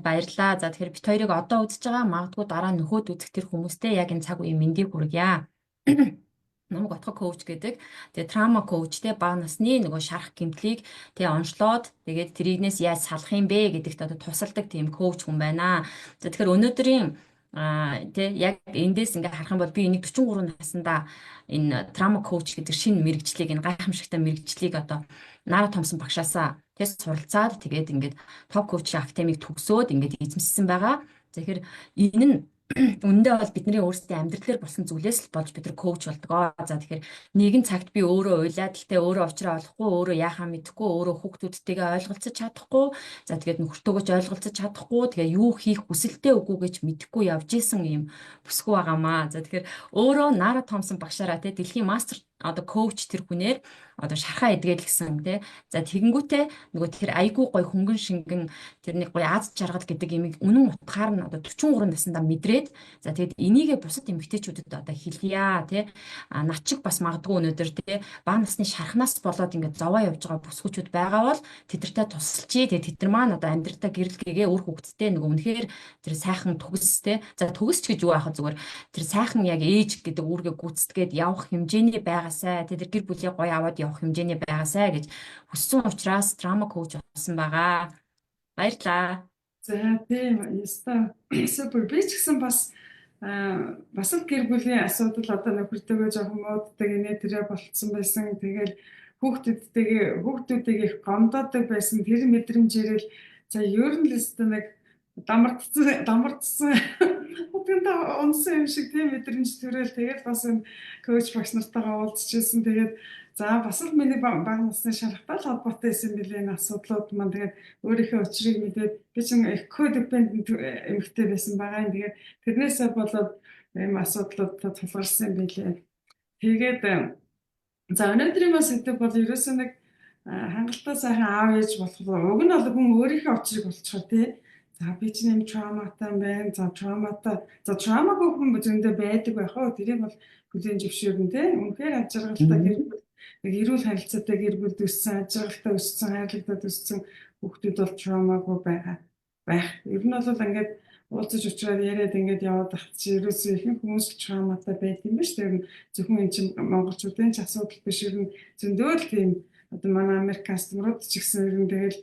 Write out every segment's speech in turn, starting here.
баярлалаа. За тэгэхээр бит хоёрыг одоо үзэж байгаа магадгүй дараа нөхөд үзэх тэр хүмүүстэй яг энэ цаг үеийн мэндийг хүргье. Намайг отго коуч гэдэг. Тэгээ трама коучтэй бага насны нөгөө шарах гэмтлийг тэгээ онцлоод тэгээд тэрийгнээс яаж салах юм бэ гэдэгт одоо тусалдаг тийм коуч хүн байна. За тэгэхээр өнөөдрийн тэг яг эндээс ингээ харах юм бол би энийг 43 наснда энэ трама коуч гэдэг шинэ мэрэгжлийг энэ гайхамшигтай мэрэгжлийг одоо Нара Томсон багшаасаа тест суралцаад тэгээд ингээд топ коучинг академиг төгсөөд ингээд эзэмшсэн байгаа. За тэгэхээр энэ нь үндэ бол бидний өөрсдийн амьдралаар болсон зүйлээс л болж бид нар коуч болдгоо. За тэгэхээр нэгэн цагт би өөрөө уйлаад гэхдээ өөрөө уучраа олохгүй, өөрөө яахаа мэдэхгүй, өөрөө хүүхдүүдтэйгээ ойлголцож чадахгүй, за тэгээд нөхөртөөгөө ч ойлголцож чадахгүй, тэгээ юу хийх хүсэлтэй үгүй гэж мэдэхгүй явж исэн юм бүсгүй байгаамаа. За тэгэхээр өөрөө Нара Томсон багшаараа те дэлхийн мастер одоо коуч тэр хүнээр одоо шархаа эдгэлгсэн тий. За тэгэнгүүтээ нөгөө тэр айгүй гой хөнгөн шингэн тэрний гой аз жаргал гэдэг имийг үнэн утгаар нь одоо 43 наснда мэдрээд за тэгэд энийгээ бусад эмэгтэйчүүдэд одоо хэлье тий. Над чиг бас магадгүй өнөөдөр тий бага насны шархнаас болоод ингээд зовоо явж байгаа бүсгүүчүүд байгаа бол тэдэртэй тусалчий тий тэд нар маань одоо амьдралдаа гэрэлгээгээ үр хөвгтдээ нөгөө үнэхээр тэр сайхан төгс тий. За төгсч гэж юу аах зүгээр тэр сайхан яг ээж гэдэг үүргээ гүйцэтгээд явах хэмжээний байгаасай тэр гэр бүлийн гоё аваад явах хэмжээний байгаасай гэж хүссэн учраас драма коуч болсон байгаа. Баярлалаа. За тийм яста супер би ч гэсэн бас л гэр бүлийн асуудал одоо нөхөртөөгөө жоохон мууддаг инээ тэрэ болцсон байсан. Тэгэл хүүхдүүдтэйг их гомдоодаг байсан. Тэр мэдрэмжээрээ л за ер нь л өстө нэг дамардсан бүгд онсон юм шиг тийм мэдрэмж төрөөл тэгээд бас энэ коуч багш нартайгаа уулзчихсан. Тэгээд за бас л миний бага насны шалгалттай холбоотой байсан билээ энэ асуудлууд маань. Тэгээд өөрийнхөө учрыг мэдээд би чинь их codependent эмэгтэй байсан байгаа юм. Тэгээд тэрнээсээ болоод ийм асуудлуудад тулгарсан билээ. Тэгээд за өнөөдрийн бас сэдв бол ерөөсөө нэг хангалттай сайхан аав ээж болох уг нь бол хүн өөрийнхөө учрыг болчихоо тий. За би ч нэм травматай байна. За травмагүй хүн зөндөө байдаг байх уу? Тэрийг бол бүлээн зөвшөөрнө тий. Үнэхээр аж аргалтай гэр бүл эрүүл харилцаатай гэр бүлд өссөн, аж аргалтай өссөн, хайрлагдаад өссөн хүүхдүүд бол травмагүй байх. Ер нь бол ингээд уулзаж уулзаад яриад ингээд яваад тахт чи ерөөсөө ихэнх хүмүүс л травматай байдаг юм ба шүү дээ. Зөвхөн энэ чинь монголчуудын ч асуудал биш. Ер нь зөндөө л тийм одоо манай Америк кастомерууд ч гэсэн ер нь тэгэл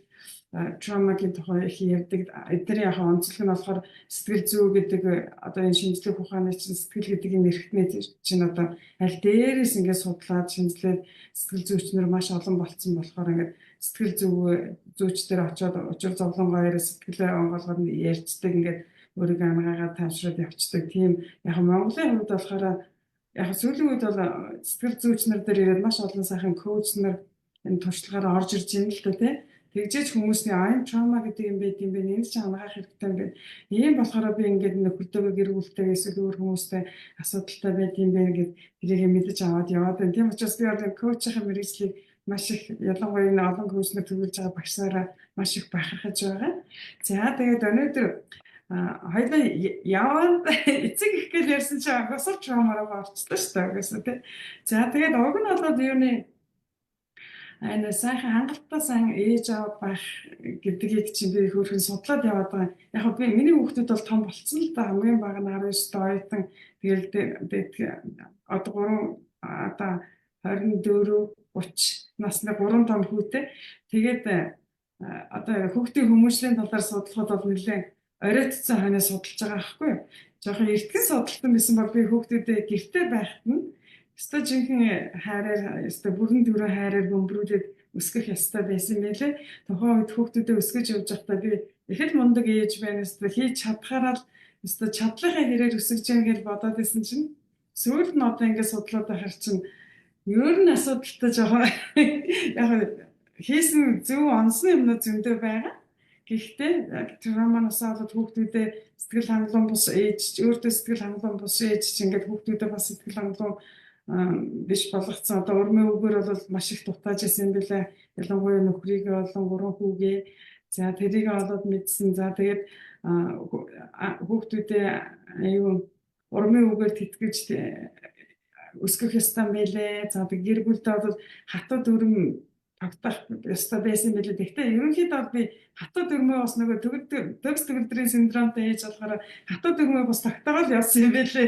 травмагийн тухай их ярьдаг. Эдгээр яг онцлог нь болохоор сэтгэл зүй гэдэг одоо энэ шинжлэх ухааны чинь сэтгэл гэдэг энэ эрхтнээ чинь одоо аль дээрээс ингээд судлаад шинжилээд сэтгэл зүйчнэр маш олон болцсон болохоор ингээд сэтгэл зүйчдэр очиод учир зовлонгоороо сэтгэлээ онгоолгоод ярьцдаг ингээд өөрийгөө ангаагаад таашраад явцдаг. Тийм яг Монголын хувьд болохоор яг сүүлийн үед бол сэтгэл зүйчнэр дээр ирээд маш олон сайхан коучнэр энэ туршлагаараа орж ирж байна л да тий. Тэгжээж хүмүүсийн айн trauma гэдэг юм байт юм бэ. Энд чинь ангаах хэрэгтэй юм байна. Ийм болохоор би ингээд нөхөртөөгөө гэр бүлтэй эсвэл өөр хүмүүстэй асуудалтай байт юм байна гэд тэрийг мэдэж аваад яваад байна. Тийм учраас би одоо коучийн мэргэжлийг маш их ялангуяа энэ олон коучнэр төлөвлөж байгаа багшаараа маш их бахархаж байгаа. За тэгээд өнөөдөр хоёулаа яваад эцэг их гэж ярьсан чинь бас trauma-раа орчлоо шүү дээ. Угаасаа тий. За тэгээд уг нь болоод юуны энэ сайхан хангалттай сайн ээж аав байх гэдгийг чинь би хөөрхөн судлаад яваад байгаа. Яг би миний хүүхдүүд бол том болцсон л да хамгийн бага нь 19 доо оюутан тэгэл одоо 24 30 насны 3 том хүүтэй. Тэгээд одоо хүүхдийн хүмүүжлийн талаар судлахад бол нэлээд оройтцсан хойно судалж байгаа байхгүй юу? Жохон эртгэн судалтан байсан бол би хүүхдүүдээ гэртээ байхад нь өстой жинхэнэ хайраар өстой бүрэн дөрөв хайраар бөмбөрүүлээд өсгөх ёстой байсан байлээ. Тухайн үед хүүхдүүдээ өсгөж явж байхдаа би их л мундаг ээж байна өстой хийж чадхаараа л өстой чадлынхаа хэрээр өсгөж яах гэж бодоод байсан чинь сүүлд нь одоо ингээд судлаад байхаар чинь ер нь асуудалтай жоохон яг хийсэн зөв онцны юмнууд зөндөө байгаа. Гэхдээ травманаас болоод хүүхдүүдээ сэтгэл хангалуун бус ээж өөртөө сэтгэл хангалуун бус ээж чинь ингээд хүүхдүүдээ бас сэтгэл хангалуун биш болгоцсон. Одоо урмын үгээр бол маш их дутааж байсан юм билээ. Ялангуяа нөхрийгээ болон 3 хүүгээ. За тэрийг олоод мэдсэн. За тэгээд хүүхдүүдээ аюу урмын үгээр тэтгэж өсгөх ёстой байлээ. За гэр бүлдээ бол хатад өрөм тогтоох ёстой байсан билээ. Гэхдээ ерөнхийдөө бол би хатуу дөрмөө бас нөгөө төгс төгөлдрийн синдромтой ээж болохоор хатуу дөрмөө бас тогтоогоо л явсан юм билээ.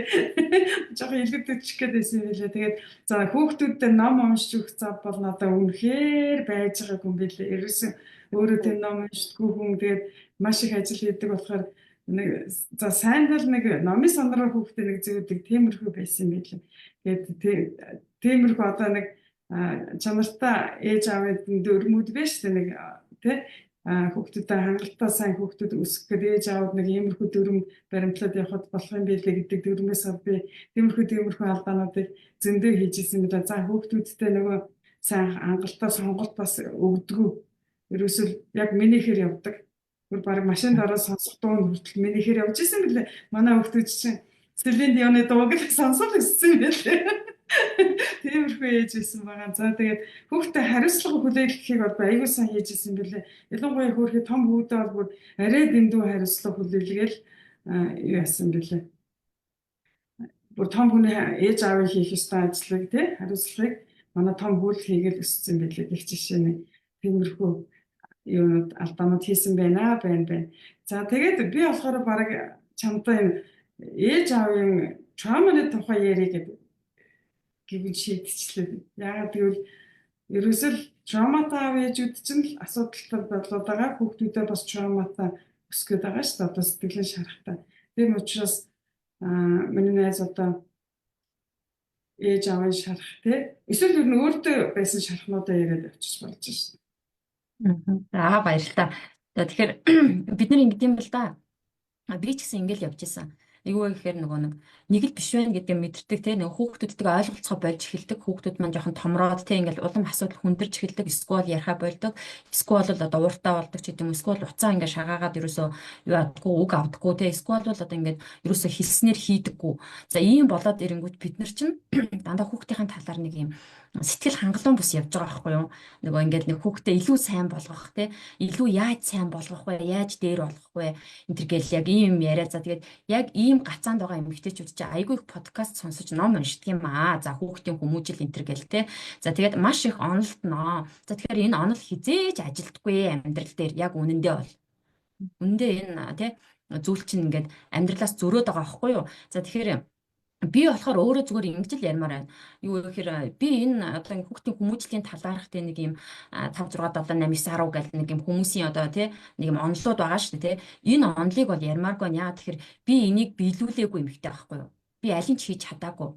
Жохон илгэдэгчих гээд байсан юм билээ. Тэгээд за хүүхдүүдтэй ном уншиж өгөх зав бол надад үнэхээр байж байгаагүй юм билээ. Ерөөсөн өөрөө тэр ном уншдаггүй хүн тэгээд маш их ажил хийдэг болохоор нэг за сайн бол нэг номын сандраа хүүхдээ нэг зөөдөг тиймэрхүү байсан юм билээ. Тэгээд тиймэрхүү одоо нэг чанартай ээж аавын дөрмүүд байж тээ нэг тий хүүхдүүдэд хангалттай сайн хүүхдүүд өсгөх гэдэг ээж аавд нэг иймэрхүү дөрм баримтлаад явахд болох юм билээ гэдэг дөрмөөс би тиймэрхүү алдаануудыг зөндөө хийж ирсэн юм байна. За хүүхдүүдтэй нөгөө сайн хангалттай сонголт бас өгдөггүй. Ерөөсөө яг минийхээр явдаг. Гүр баг машинд ороод сонсох дуун хүртэл минийхээр явж исэн билээ. Манай хүүхдүүд чинь Селин Дионы дууг сонсох гэсэн юм билээ. Тиймэрхүү ээж исэн байгаа. За тэгээд хүүхдээ хариуцлага хүлээхийг бол аягүй сайн хийж исэн билээ. Ялангуяа хөөрхий том хүүдээ бол бүр арай дэндүү хариуцлага хүлээлгээл юу яасан билээ. Бүр том хүний ээж аавын хийх ёстой ажлыг тий хариуцлагыг манай том хүүд хийгээл өссөн билээ. Гэх жишээ нь тиймэрхүү юунууд алдаанууд хийсэн байна. За тэгээд би болохоор баг чамтай энэ ээж аавын трауманы тухай ярих гэдэг гэвэн шийдчихлээ. Яагаад гэвэл ерөөсөө л трауматай аав ээжүүд чинь л асуудалтай болоод байгаа. Хүүхдүүдээ бас трауматай өсгöd байгаа шүү дээ. Одоо сэтгэлийн шарахтай. Тийм учраас миний найз одоо ээж аавын шарах тий. Эсвэл ер нь өөртөө байсан шарахнуудаа яриад авчиж болж шүү дээ. За баярлалаа. Тэгэхээр бид нар ингэдэм бэл да. Би ч гэсэн ингээл явж исэн. Юу вэ гэхээр нөгөө нэг л биш байх гэдэг мэдэрдэг те нэг хүүхдүүдтэйгээ ойлголцоо болж эхэлдэг. Хүүхдүүд маань жоохон томроод те ингээл улам асуудал хүндэрч эхэлдэг. Эсвэл яриа болдог. Эсвэл бол одоо ууртаа болдог ч гэдэм үү. Эсвэл уцаа ингээ шагаагаад ерөөсөө юу адгүй үг авдаггүй те. Эсвэл бол одоо ингээд ерөөсөө хэлснээр хийдэггүй. За ийм болоод ирэнгүүт бид нар чинь дандаа хүүхдийн талаар нэг юм сэтгэл хангалуун бус явж байгаа байхгүй юу? Нөгөө ингээд нэг хүүхдээ илүү сайн болгох те илүү яаж сайн болгох вэ? Яаж дээр болгох вэ? Энтэр гэл яг ийм яриа. За тэгээд яг ийм гацаанд байгаа эмэгтэйчүүд чинь айгүй их подкаст сонсож ном уншдаг юм аа. За хүүхдийн хүмүүжил энтэр гэл те. За тэгээд маш их онолтноо. За тэгэхээр энэ онол хизээж ажилдаггүй амьдрал дээр яг үнэндээ бол. Үнэндээ энэ те зүйл чинь ингээд амьдралаас зөрөөд байгаа байхгүй юу? За тэгэхээр би болохоор өөрөө зүгээр ингэж л ярмаар байна. Юу гэхээр би энэ одоо хүүхдийн хүмүүжлийн талаарх тэ нэг юм 5 6 7 8 9 10 гэл нэг юм хүмүүсийн одоо тий нэг юм онолууд байгаа шүү дээ тий. Энэ онолыг бол ярмааргүй байна. Яа тэгэхээр би энийг биелүүлээгүй юм ихтэй байхгүй юу? Би аль нь ч хийж чадаагүй.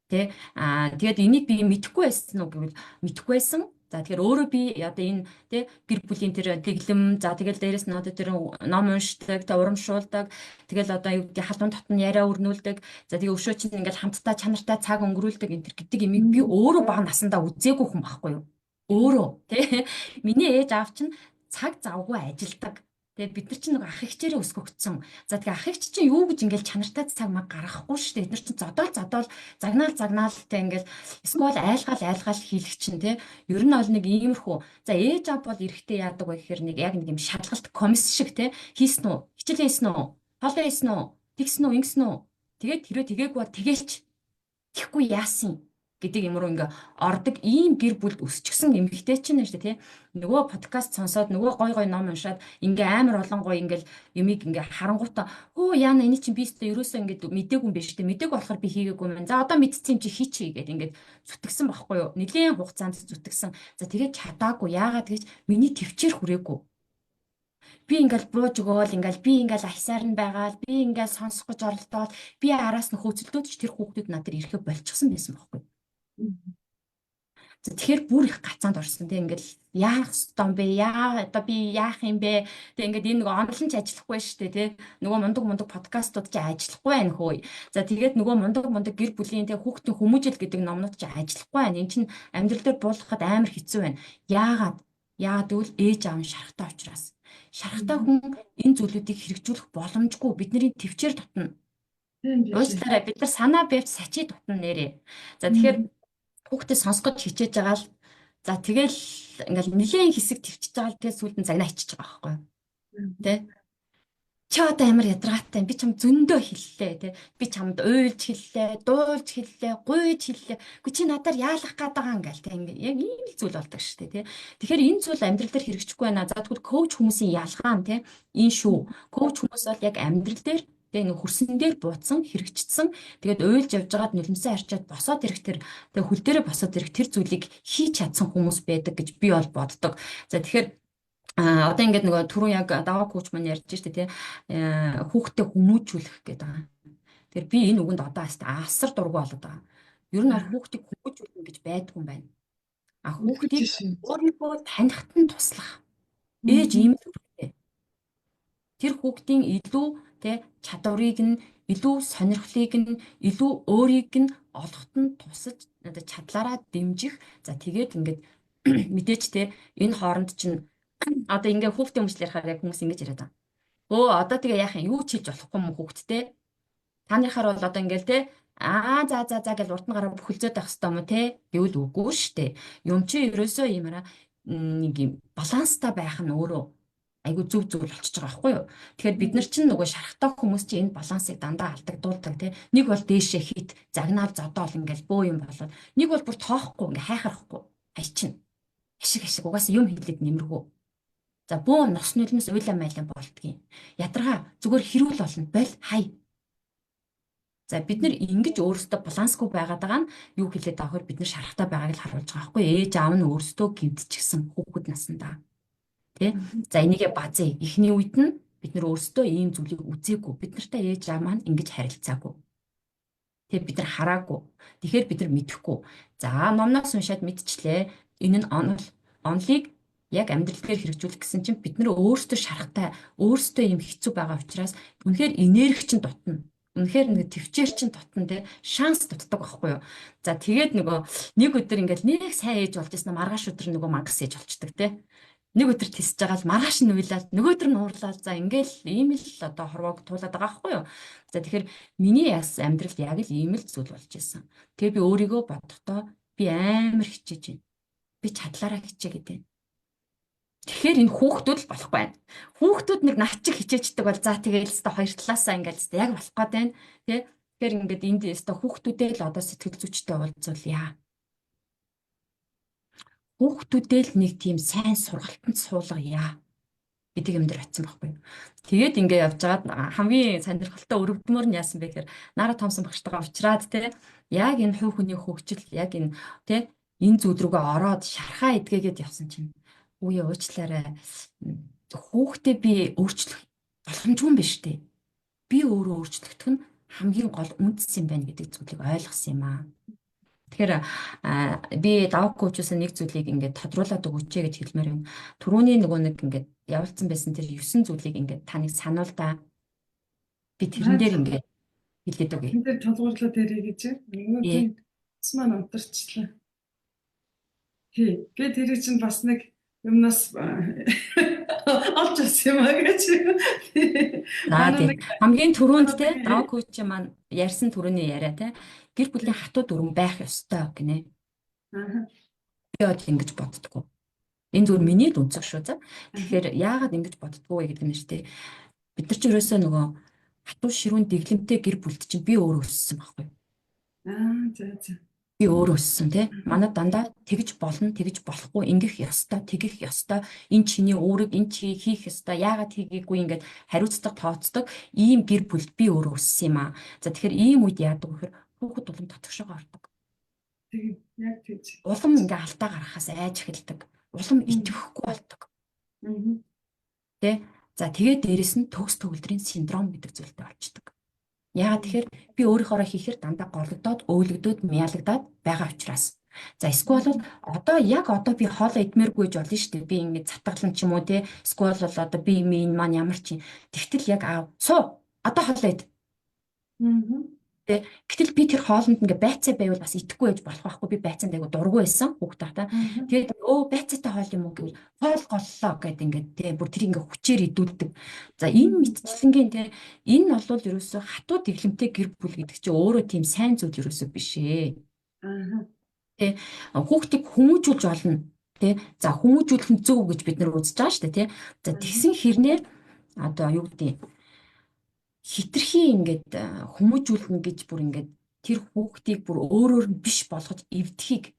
Тий тэгээд энийг би мэдэхгүй байсан уу гэвэл мэдэхгүй байсан. За тэгэхээр өөрөө би одоо энэ тий гэр бүлийн тэр дэглэм за тэгэл дээрэс нь одоо тэр ном уншдаг, тэ урамшуулдаг. Тэгэл одоо юу гэдэг халуун дотн яриа өрнүүлдэг. За тэгээ өшөө чинь ингээл хамтдаа чанартай цаг өнгөрүүлдэг энэ төр гэдэг имийг би өөрөө бага насандаа үзээгүй хүн байхгүй юу? Өөрөө тий миний ээж аав чинь цаг завгүй ажилдаг. Тэгээ бид нар чинь нэг ах эгчээрээ өсгөгдсөн. За тэгээ ах эгч чинь юу гэж ингээл чанартай цаг маг гаргахгүй шүү дээ. Бид нар чинь зодоол загнаалтай ингээл эсвэл айлгаал хийлэг чинь тий. Ер нь бол нэг иймэрхүү. За ээж аав бол эрэхтэй яадаг вэ гэхээр нэг яг нэг юм шалгалт комисс шиг тий. Хийсэн үү? Хичээл хийсэн үү? Хоолой хийсэн үү? Тэгсэн үү? Ингэсэн үү? Тэгээд тэрөө тэгээгүй бол тэгэлч. Тэхгүй яасан гэдэг юм руу ингээ ордог ийм гэр бүлд өсчихсэн эмэгтэй чинь нэ шүү дээ тий. Нөгөө подкаст сонсоод нөгөө гой ном уншаад ингээ амар олон гой ингээл юмыг ингээ харангуйтаа хөө яана энэ чинь би өстө ерөөсөө ингээ мдээгүй юм биш дээ. Мдээгүй болохоор би хийгээгүй юм. За одоо мэдсэн юм чи хийчихье гэдэг ингээ зүтгэсэн байхгүй юу? Нэлийн хугацаанд зүтгэсэн. За тэгээд чадаагүй яагаад гэж миний төвчээр хүрээгүй. Би ингээл бууж өгөөл ингээл би ингээл ахисаар нь байгаал би ингээл сонсох гэж оролдоод би араас нь хөөцөлдөөд ч тэр хүүхдүүд надад ирэхэ болчихсон байсан байхгүй. Тэгэхээр бүр их гацаанд орсон. Тэг ингээл яах ёстой юм бэ? Одоо би яах юм бэ? Тэг ингээд энэ нөгөө онлон ч ажиллахгүй шүү дээ, тий. Нөгөө мундаг подкастууд ч ажиллахгүй байна хөөе. За тэгээд нөгөө мундаг гэр бүлийн тэг хүүхдийн хүмүүжил гэдэг номнууд ч ажиллахгүй байна. Энд чинь амьдрал дээр буулгахад амар хэцүү байна. Яагаад гэвэл ээж аав нь шарахтай учраас. Шарахтай хүн энэ зүйлүүдийг хэрэгжүүлэх боломжгүй. Бидний төвчээр тутна. Уучлаарай бид нар санаа бивч сачи тутна нэрээ. За тэгэхээр хүүхдээ сонсгож хичээж байгаа л за тэгэл ингээл нэлийн хэсэг төвчж байгаа л тэгээ сүүлд нь загнаа ичиж байгаа байхгүй юу? Тэ? чи одоо амар ядаргаатай би чам зөндөө хэллээ тий. Би чамд уйлж хэллээ, дуулж хэллээ, гуйж хэллээ. Гэхдээ чи надаар яалах гээд байгаа юм гээл тий. Ингээ яг ийм л зүйл болдог шүү дээ тий. Тэгэхээр энэ зүйл амьдрал дээр хэрэгжихгүй байна. За тэгвэл коуч хүмүүсийн ялгаа нь тий. Энэ шүү. Коуч хүмүүс бол яг амьдрал дээр тэгээ нэг хөрсөн дээр бууцсан, хэрэгжчихсэн. Тэгээд уйлж явж байгаад нулимсаа арчаад босоод ирэх тэр тэгээ хөл дээрээ босоод ирэх тэр зүйлийг хийж чадсан хүмүүс байдаг гэж би бол боддог. За тэгэхээр одоо ингээд нөгөө түрүү яг даваа коуч маань ярьж штэ тий хүүхдэд хүмүүжүүлэх гэдэг байгаа. Тэгэхээр би энэ үгэнд одоо асар дургу болоод байгаа. Ер нь бол хүүхдийг хүмүүжүүлнэ гэж байдгүй юм байна. Хүүхдийг өөрийгөө танихт нь туслах. Ээж ийм л үүрэгтэй. Тэр хүүхдийн илүү тий чадварыг нь илүү сонирхлыг нь илүү өөрийг нь олоход нь тусаж чадлаараа дэмжих. За тэгээд ингээд мэдээч те энэ хооронд чинь одоо ингээ хүүхдийн өмчлөл ярихаар яг хүмүүс ингэж яриад байгаа. Өө одоо тэгээ яах юм юу ч хийж болохгүй юм хүүхдтэй. Таныхаар бол одоо ингээл те за гэж урд нь гараа бүхэлзээд байх хэрэгтэй юм уу те гэвэл үгүй штэ. Юм чи ерөөсөө иймаараа нэг юм баланстай байх нь өөрөө айгу зөв зүйл болчихж байгаа байхгүй юу. Тэгэхээр бид нар чинь нөгөө шархтаа хүмүүс чинь энэ балансыг дандаа алдагдуулдаг те. Нэг бол дээшээ хит загнаал зодоол ингээл бөө юм болоод нэг бол бүр тоохгүй ингээ хайхарахгүй хайчин. Ашиг угаасаа юм хэлээд нэмэргүй. За бөө нос нулимс уйлаа майлан болдгийн. Ядаргаа зүгээр хэрүүл болно боль хай. За бид нар ингэж өөрсдөө балансгүй байгаад байгаа нь юу хэлээд байгаа вэ? Бид нар шарахтай байгааг л харуулж байгаа байхгүй ээж аав нь өөрсдөө гимтчихсэн хүүхэд насндаа. Тэ? За энийгээ базээ эхний үед нь бид нар өөрсдөө ийм зүйлийг үзээгүй. Бид нартай ээж аав маань ингэж харилцаагүй. Тэ бид нар хараагүй. Тэгэхээр бид нар мэдэхгүй. За номноос уншаад мэдчихлээ. Энэ нь онлыг яг амьдрал дээр хэрэгжүүлэх гэсэн чинь бид нар өөрсдөө шарахтай, өөрсдөө юм хэцүү байгаа учраас үнэхээр энерги чинь дутна. Үнэхээр нэг төвчээр чинь дутна те шанс дутдаг байхгүй юу. За тэгээд нөгөө нэг өдөр ингээл нэг сайн ээж болж ирсэн маргааш өдөр нөгөө мангас ээж болчдөг те. Нэг өдөр тисэж байгаа л маргааш нь уйлаад нөгөө өдөр нь уурлаад за ингээл ийм л одоо хорвоог туулаад байгаа байхгүй юу. За тэгэхээр миний амьдралд яг л ийм л зүйл болж ирсэн. Тэгээ би өөрийгөө бодохдоо би амар хичээж байна. Би чадлаараа хичээ гэдэг. Тэгэхээр энэ хүүхдүүд л болох байна. Хүүхдүүд нэг над чиг хичээждэг бол за тэгээд л хоёр талаасаа ингээд л яг болох гээд байна. Тэ? Тэгэхээр ингээд энд өстой хүүхдүүдээ л одоо сэтгэл зүйчтэй уулзуулъя. Хүүхдүүдээ л нэг тийм сайн сургалтанд суулгая гэдэг юм дээр очсон байхгүй. Тэгээд ингээд явж байгаад хамгийн сонирхолтой өргөдмөр нь яасан бэ гэхээр Нара Томсон багштайгаа уулзраад те яг энэ хувь хүний хөгжил яг энэ те энэ зүйл рүүгээ ороод шархаа эдгээгээд явсан чинь үе уучлаарай. Хүүхдээ би өөрчлөх боломжгүй юм биш үү? Би өөрөө өөрчлөгдөх нь хамгийн гол үндэс юм байна гэдэг зүйлийг ойлгосон юм аа. Тэгэхээр би даваа коучоос нэг зүйлийг ингээд тодруулаад өгөөч гэж хэлмээр байна. Түрүүний нөгөө нэг ингээд явуулсан байсан тэр 9 зүйлийг ингээд таныг сануул да. Би тэрэн дээр ингээд хэлээд өгье. Энд дээр толгуурлаад ярих гэж байна. Тийм цэсмаа намтарчлаа. Тий. Тэгээд тэр чинь бас нэг юмнаас олж авсан юм аа гэж. Хамгийн түрүүнд те даваа коуч маань ярьсан түрүүний яриа те гэр бүлийн хатуу дүрэн байх ёстой гинэ. Би бол ингэж боддгоо. Энэ зүгээр миний л үнцэг шүү за. Тэгэхээр яагаад ингэж боддгоо вэ гэдэг нь шүү дээ. Бид нар ч ерөөсөө нөгөө хатуу ширүүн дэглэмтэй гэр бүлд чинь би өөрөө өссөн байхгүй. За. Би өөрөө өссөн тий. Манай дандаа тэгж болно, тэгж болохгүй, ингэх ёстой, тэгэх ёстой. Энэ чиний үүрэг, энэ чи хийх ёстой. Яагаад хийгээгүй ингээд хариуцдаг, тооцдог ийм гэр бүлд би өөрөө өссөн юм аа. За тэгэхээр ийм үед яадаг вэ гэхээр хүүхэд улам дотгошоо ордог. Тийм яг тийч. Улам ингээ алдаа гаргахаас айж эхэлдэг. Улам итгэхгүй болдог. Тэ? За тэгээд дээрэс нь төгс төгөлдрийн синдром гэдэг зүйлтэй болчдөг. Яагаад тэгэхээр би өөрийнхоороо хийхээр дандаа голөгдоод, өөлөгдөөд, мяалагдаад байгаа учраас. За эсвэл одоо би хоолоо идмээргүй гэж болно шүү дээ. Би ингэ цатгалан ч юм уу те. Эсвэл бол одоо би энэ маань ямар ч юм. Тэгтэл яг аав суу. Одоо хоолоо ид. Гэтэл би тэр хоолнд ингээ байцаа байвал бас идэхгүй байж болох байхгүй. Би байцаанд айгу дургу байсан хүүхдээ та. Тэгээд байцаатай хоол юм уу гэвэл хоол голлоо гэд ингээд те бүр тэр ингээ хүчээр идүүлдэг. За энэ мэдчилэнгийн те энэ бол ерөөсөө хатуу дэглэмтэй гэр бүл гэдэг чинь өөрөө тийм сайн зүйл ерөөсөө биш ээ. Тэ хүүхдийг хүмүүжүүлж олно. Тэ за хүмүүжүүлэх нь зөв гэж бид нар үзэж байгаа шүү дээ те. За тэгсэн хэрнээ одоо юу гэдэг хитрхи ингээд хүмүүжүүлнэ гэж бүр ингээд тэр хүүхдийг бүр өөрөөр нь биш болгож эвдхийг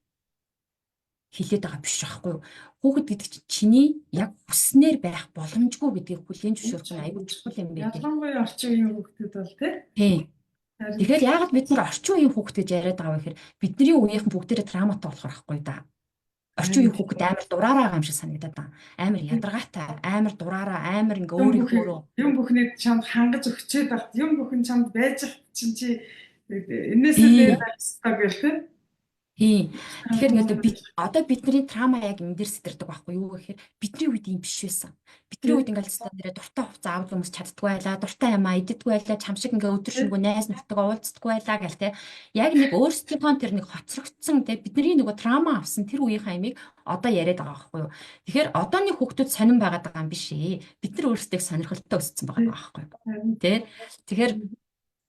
хэлээд байгаа биш байхгүй юу? Хүүхэд гэдэг чинь чиний яг хүснээр байх боломжгүй гэдгийг хүлээн зөвшөөрөх нь аюул чухал юм байна. Ялангуяа орчин үеийн хүүхдүүд бол Тийм. харин Тэгэхээр яагаад бид нар орчин үеийн хүүхэд гэж яриад байгаа вэ гэхээр бидний үеийнхэн бүгдээрээ травматай болохоор байхгүй да. Орчин үеийн хүүхэд амар дураараа байгаа юм шиг санагдаад байна. Амар ядаргаатай, амар дураараа, амар ингээ өөрийнхөө юм бүхний чамд хангаж өгчээд багт юм бүхэн чамд байж хат чинь чи энээсээ тийм. дээр хайстай гэл тэ. Тийм. Тэгэхээр ингээд одоо бидний трама яг энэ дээр сэтэрдэг байхгүй юу гэхээр бидний үед юм биш байсан. Бидний үед ингээд стан дээр дуртай хувцас аавд хүмүүс чаддгүй байлаа, дуртай юм иддэггүй байлаа, чам шиг ингээд өдөр шөнөгүй найз нөхдөйгөө уулздаггүй байлаа гэл те. Яг нэг өөрсдийнхөө тэр нэг хоцрогдсон те бидний нөгөө трама авсан тэр үеийнхээ амийг одоо яриад байгаа байхгүй юу. Тэгэхээр одооны хүүхдүүд сонирн байгаад байгаа юм биш ээ. Бид нар өөрсдөө сонирхолтой өссөн байгаа байхгүй юу. Тэ. Тэгэхээр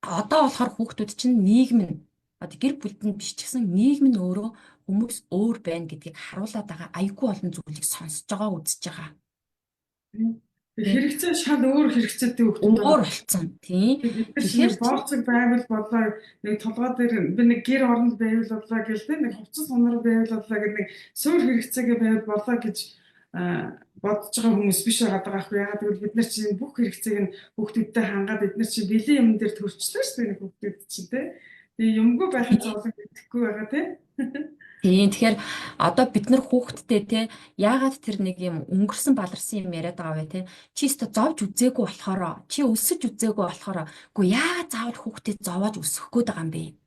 одоо болохоор хүүхдүүд чинь нийгэм нь одоо гэр бүлд нь биш ч гэсэн нийгэм нь өөрөө хүмүүс өөр байна гэдгийг харуулад байгаа айгүй олон зүйлийг сонсож байгаа, үзэж байгаа. Хэрэгцээ шал өөр хэрэгцээтэй хүүхдүүд Өөр болцсон тийм. Тэгэхээр борцог байвал бодлоо нэг толгой дээр би нэг гэр оронд байвал бодлоо гэлтэй нэг хувцас сонор байвал бодлоо гэдэг нэг суур хэрэгцээгээ байвал бодлоо гэж бодож байгаа хүмүүс биш байгаа байхгүй ягаад гэвэл бид нар чинь бүх хэрэгцээг нь хүүхдүүдтэй хангаад бид нар чинь бэлэн юм дээр төрчлөө шүү дээ хүүхдүүд чинь тэгээ юмгүй байхад зовлон гэхгүй байгаа тийм. Тийм тэгэхээр одоо бид нар хүүхдтэй те яагаад тэр нэг юм өнгөрсөн баларсан юм яриад байгаа вэ те чи өөртөө зовж үзээгүй болохоор чи өсөж үзээгүй болохоор үгүй яагаад заавал хүүхдээ зовоож өсгөх гээд байгаа юм бэ?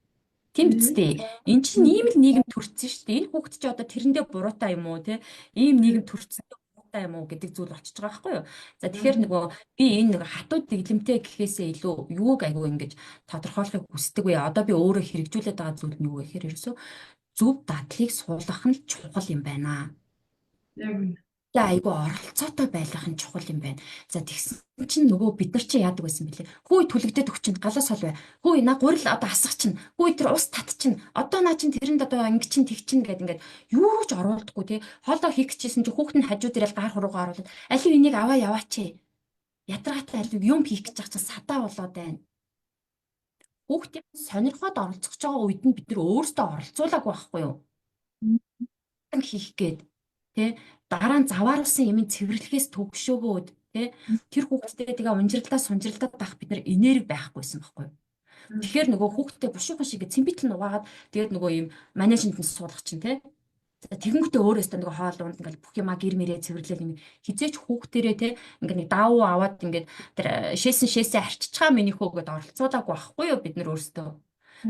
Тийм биз дээ. Энд чинь ийм л нийгэм төрсөн шүү дээ. Энэ хүүхд чи одоо тэрэндээ буруутай юм уу те? Ийм нийгэм төрсөн буруутай юм уу гэдэг зүйл болчихж байгаа байхгүй юу? За тэгэхээр нөгөө би энэ нэг хатууд дэглэмтэй гэхээсээ илүү юуг айгүй ингэж тодорхойлохыг хүсдэг вэ? Одоо би өөрөө хэрэгжүүлээд байгаа зүйл нь юу вэ гэхээр ерөөсөө зөв дадлыг суулгах нь чухал юм байна. Яг үнэ. Тэгээ айгүй оролцоотой байх нь чухал юм байна. За тэгсэн чинь нөгөө бид нар чи яадаг байсан бэлээ. Хөөе түлэгдээд өг чинь галаас хол бай. Хөөе на гурил одоо асах чинь. Хөөе тэр ус тат чинь. Одоо наа чин тэрэнд одоо ингэ чин тэг чин гэд ингээд юу ч оруулдаггүй те. Хоолоо хийх гэжсэн чи хүүхэд нь хажуу дээрэл гар хуруугаа оруулаад алив энийг аваа яваач. Ядаргаатай алив юм хийх гэж байгаа чинь садаа болоод байна. Хүүхдийн сонирхоод оролцож байгаа үед нь бид нар өөрсдөө оролцуулаагүй байхгүй юу? Хийх гээд тэ дараа нь завааруулсан юмыг цэвэрлэхээс төгшөөгөөд тэ тэр хүүхдтэй тэгээ унжиралдаа сунжиралдаад байх бид нар энерги байхгүйсэн байхгүй юу? Тэгэхээр нөгөө хүүхдтэй бушуухан шиг цэмбитл нугаагаад тэгээд нөгөө юм манежмент нь суулгах чинь тэ тэгэнгүүтээ өөрөөсөө нөгөө хоол унд ингээл бүх юма гэр мэрээ цэвэрлээл юм хизээч хүүхдэрээ те ингээ нэг даавуу аваад ингээд тэр шээсээ арчичгаа миний хөөгд оролцуулаагүй байхгүй юу бид нар өөрсдөө.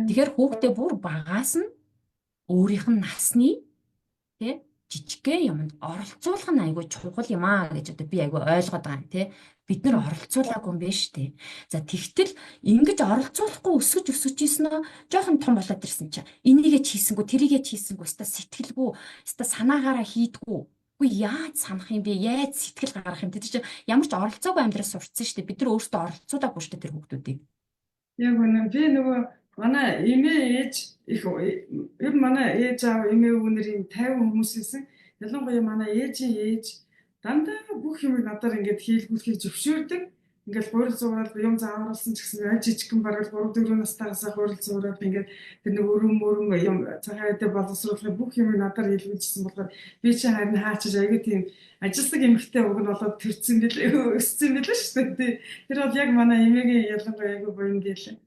Тэгэхээр хүүхдээ бүр багаас нь өөрийнх нь насны те жижигхэн юмд оролцуулах нь айгүй чухал юм аа гэж одоо би айгүй ойлгоод байгаа юм те. Бид нар оролцуулаагүй юм байна шүү дээ. За тэгтэл ингэж оролцуулахгүй өсөж ийсэн нь жоохон том болоод ирсэн чинь энийгээ хийсэнгүү тэрийгээ хийсэнгүү өста сэтгэлгүй өста санаагаараа хийдгүү. Үгүй яаж санах юм бэ? Яаж сэтгэл гаргах юм? Тэр чинь ямар ч оролцоогүй амьдрал сурцсан шүү дээ. Бид нар өөрсдөө оролцуулаагүй шүү дээ тэр хүүхдүүдийг. Яг үнэ би нөгөө манай эмээ ээж их ер нь манай ээж аав эмээ өвгөнөр юм 50 хүмүүс байсан. Ялангуяа манай ээжийн ээж дандаа бүх юмыг надаар ингээд хийлгүүлэхийг зөвшөөрдөг. Ингээл гурил зураад юм зааварлсан ч гэсэн аж жижигхэн бараг 3 4 настайгаас гурил зураад ингээд тэр нэг өрөм юм цагаан үедээ боловсруулах бүх юмыг надаар хийлгүүлжсэн болохоор би чи харин хаачиж аягүй тийм ажилтдаг эмэгтэй уг нь болоод төрсэн билээ өссөн билээ шүү дээ. Тэр бол яг манай эмээгийн ялангуяа аягүй буян гэлээ.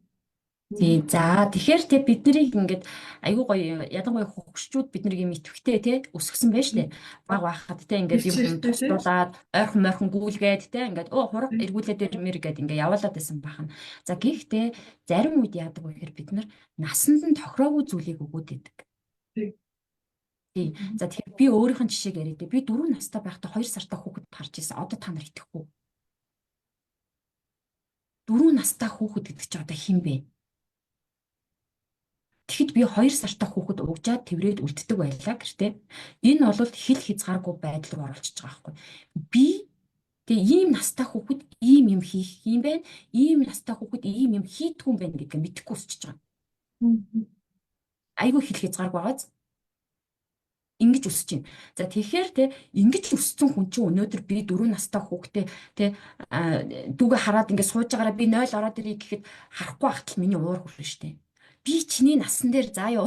Тийм за тэгэхээр те бид нарыг ингээд айгүй гоё ялангуяа хөгшчүүд бид нарыг юм итгэвтэй те өсгсөн байж тээ баг байхад те ингээд юм тусдуулаад ойрхон гүйлгээд те ингээд хураг эргүүлээд ирмэр гээд ингээд явуулаад байсан бахан. За гэхдээ зарим үед яадаг вэ гэхээр бид нар насанд нь тохироогүй зүйлийг өгөөд идэг. Тийм. За тэгэхээр би өөрийнх нь жишээг яриад би 4 настай байхдаа 2 сартай хүүхэд харж ирсэн. Одоо та нар итгэхгүй. 4 настай хүүхэд гэдэг чинь одоо хэн бэ? Тэгэхэд би 2 сартай хүүхэд угжаад тэврээд үлддэг байлаа гэртээ. Энэ бол хил хязгааргүй байдал руу оруулчихж байгаа байхгүй. Би тэгээ ийм настай хүүхэд ийм юм хийх юм байна. Ийм настай хүүхэд ийм юм хийдгүй юм байна гэдгийг мэдэхгүй өсчихөж байгаа. Айгүй хил хязгааргүй байгааз. Ингэж өсөж байна. За тэгэхээр те ингэж өссөн хүн чинь өнөөдөр би 4 настай хүүхдээ те дүүгээ хараад ингэ сууж байгаараа би 0 ороод ирэй гэхэд харахгүй ахтал миний уур хүрнэ штэ. Би чиний насан дээр заа юу.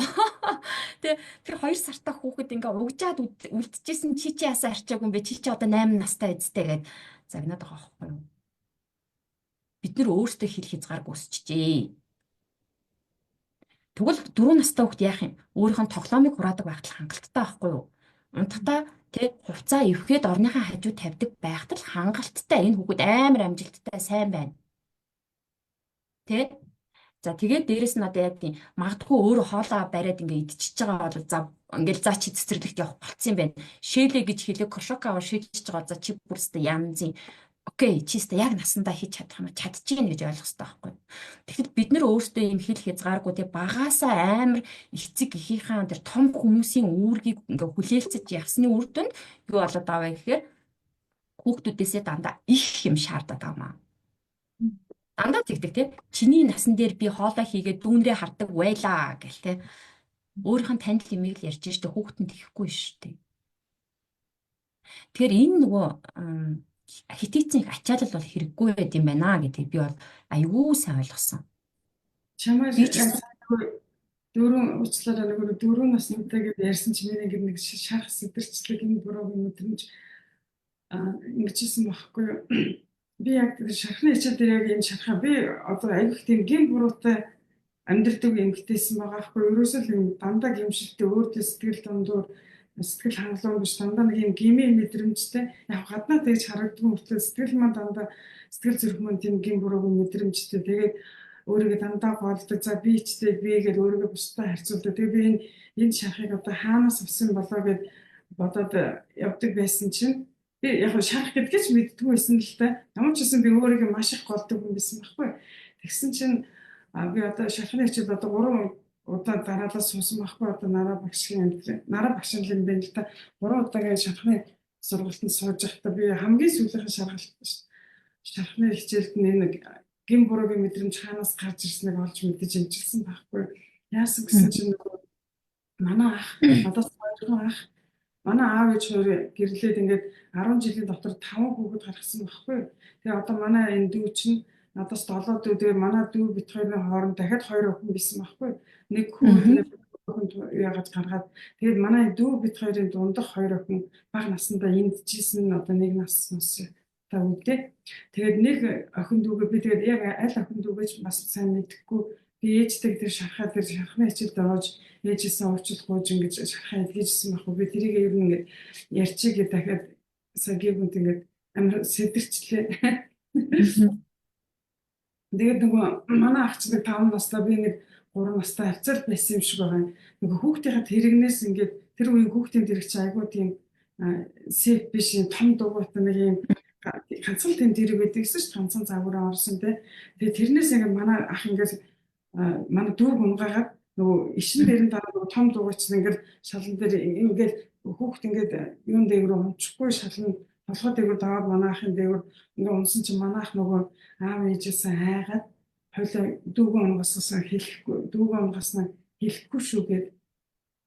Тэ тэр 2 сартай хүүхэд ингээ угжаад үлдчихсэн чи яасаа арчаагүй юм бэ? Чи одоо 8 настай эцтэй гээд загнаад байгаа байхгүй юу? Бид нэр өөрсдөө хэл хязгааргүй өсчихжээ. Тэгвэл 4 настай хүүхд яах юм? Өөрийнх нь тоглоомыг хураадаг байхад хангалттай байхгүй юу? Унтахтаа тэг хувцас эвхээд орныхаа хажууд тавьдаг байхад л хангалттай энэ хүүхэд амар амжилттай сайн байна. Тэ? За тэгээд дээрэс нь одоо яг тийм магадгүй өөрөө хоолоо бариад ингээ идчихэж байгаа бол за ингээл за чи цэцэрлэгт явах болцсон юм байна. Шээлэ гэж хэлээ кошокава шийдчихэж байгаа. За чи бүрстэ янзын окей чи өстө яг насандаа хийж чадах юм чадчихээн гэж ойлгох хэрэгтэй байхгүй. Тэгэхэд бид нар өөрсдөө юм хэл хязгааргүй тий багаасаа амар эцэг эхийнхаа тэр том хүмүүсийн үүргийг ингээ хүлээлцэж явсны үр дүнд юу болоод байгаа гэхээр хүүхдүүдээсээ дандаа их юм шаардаад байгаа юм. Дандаа тэгдэг тий. Чиний насан дээр би хоолой хийгээд дүүнрээ хардаг байлаа гэл тий. Өөрийнх нь танил имийг л ярьж штэ хүүхдэнд ихгүй штэ. Тэгэхээр энэ нөгөө хитийцэн их ачаалал бол хэрэггүй байд юм байна гэдгийг би бол аюул сайн ойлгосон. Чамайг дөрөв уучлаарай нөгөө 4 настай гэдээ ярьсан чи миний нэг шарах сэтэрчлэг энэ буруугийн мэдрэмж ингэжсэн байхгүй юу? Би яг шархны хичээл дээр яг энэ шархаа би одоо айгүйх тийм гин буруутай амьдрдаг эмгтээсэн байгаа байхгүй юу? Ерөөсөө л юм дандаа гимшилтэй өөртөө сэтгэл дундуур сэтгэл хангалуун биш дандаа нэг юм гимийн мэдрэмжтэй яг гаднаа тэгж харагддаг мөртлөө сэтгэл маань дандаа сэтгэл зүрх маань тийм гин буруугийн мэдрэмжтэй тэгээд өөрийгөө дандаа голдог за би ч тэг би гэж өөрийгөө бусдад харьцуулдаг тэгээд би энэ шархыг одоо хаанаас авсан болоо гэд бодоод явдаг байсан чинь би яг шарх гэдгийг ч мэддэггүй байсан л та ямар ч гэсэн би өөрийгөө маш их голдог хүн байсан байхгүй тэгсэн чинь би одоо шархны хичээл одоо 3 удаа дараалал суусан байхгүй одоо нараа багшийн багшин юм байна л та 3 удаагийн шархны сургалтанд сууж байхдаа би хамгийн сүүлийнхэн шархны хичээлд нэг гин буруугийн мэдрэмж хаанаас гарч ирснийг олж мэдэж амжилсан байхгүй яасан гэсэн чинь манай ах надаас хойрхон ах манай аав ээж хоёр гэрлээд ингээд 10 жилийн дотор 5 хүүхэд гаргасан байхгүй тэгээ одоо манай энэ дүү чинь надаас 7 дүү тэгээ манай дүү бит хоёрын хооронд дахиад 2 охин бисэн байхгүй нэг хүүхэд яагаад гаргаад тэгээд манай дүү бит хоёрын дундах 2 охин бага наснда эндчихсэн нь одоо нэг нас та үедээ тэгээд нэг охин дүүгээ би тэгээд яг аль охин дүүгэж бас сайн мэдэхгүй би ээжтэй тэр шархаа тэр шархны хичээлд орж ээжээсээ уучлах гоож ингэж шархаа илгээжсэн байхгүй би тэрийг ер нь ингэ ярьчихээ дахиад сагигүнт ингэ амар сэтэрчлээ. Тэгээд нөгөө манай ах чинь 5 настай би нэг 3 настай хавцаар байсан юм шиг байгаа. Нөгөө хүүхдийнхээ тэрэгнээс ингээд тэр үеийн хүүхдийн тэрэг чи айгуу тийм сев биш юм том дугуйтай нэг юм ганцхан тийм тэрэг байдаг гэсэн чинь ганцхан загвараа орсон те. Тэгээд тэрнээс ингээд манай ах ингээд манай дүүг унгаагаад нөгөө ишин дээрэн дараа нөгөө том дугуйч ингээд шалан дээр ингээд хүүхд ингээд юун дээр унчихгүй шалан толгой дээр даваад манай ахын дээр ингээд унсан чинь манай ах нөгөө аав ээжээсээ хайгаад хойлоо дүүгөө унгасгасан хэлэхгүй дүүгөө унгаснаа хэлэхгүй шүү гэд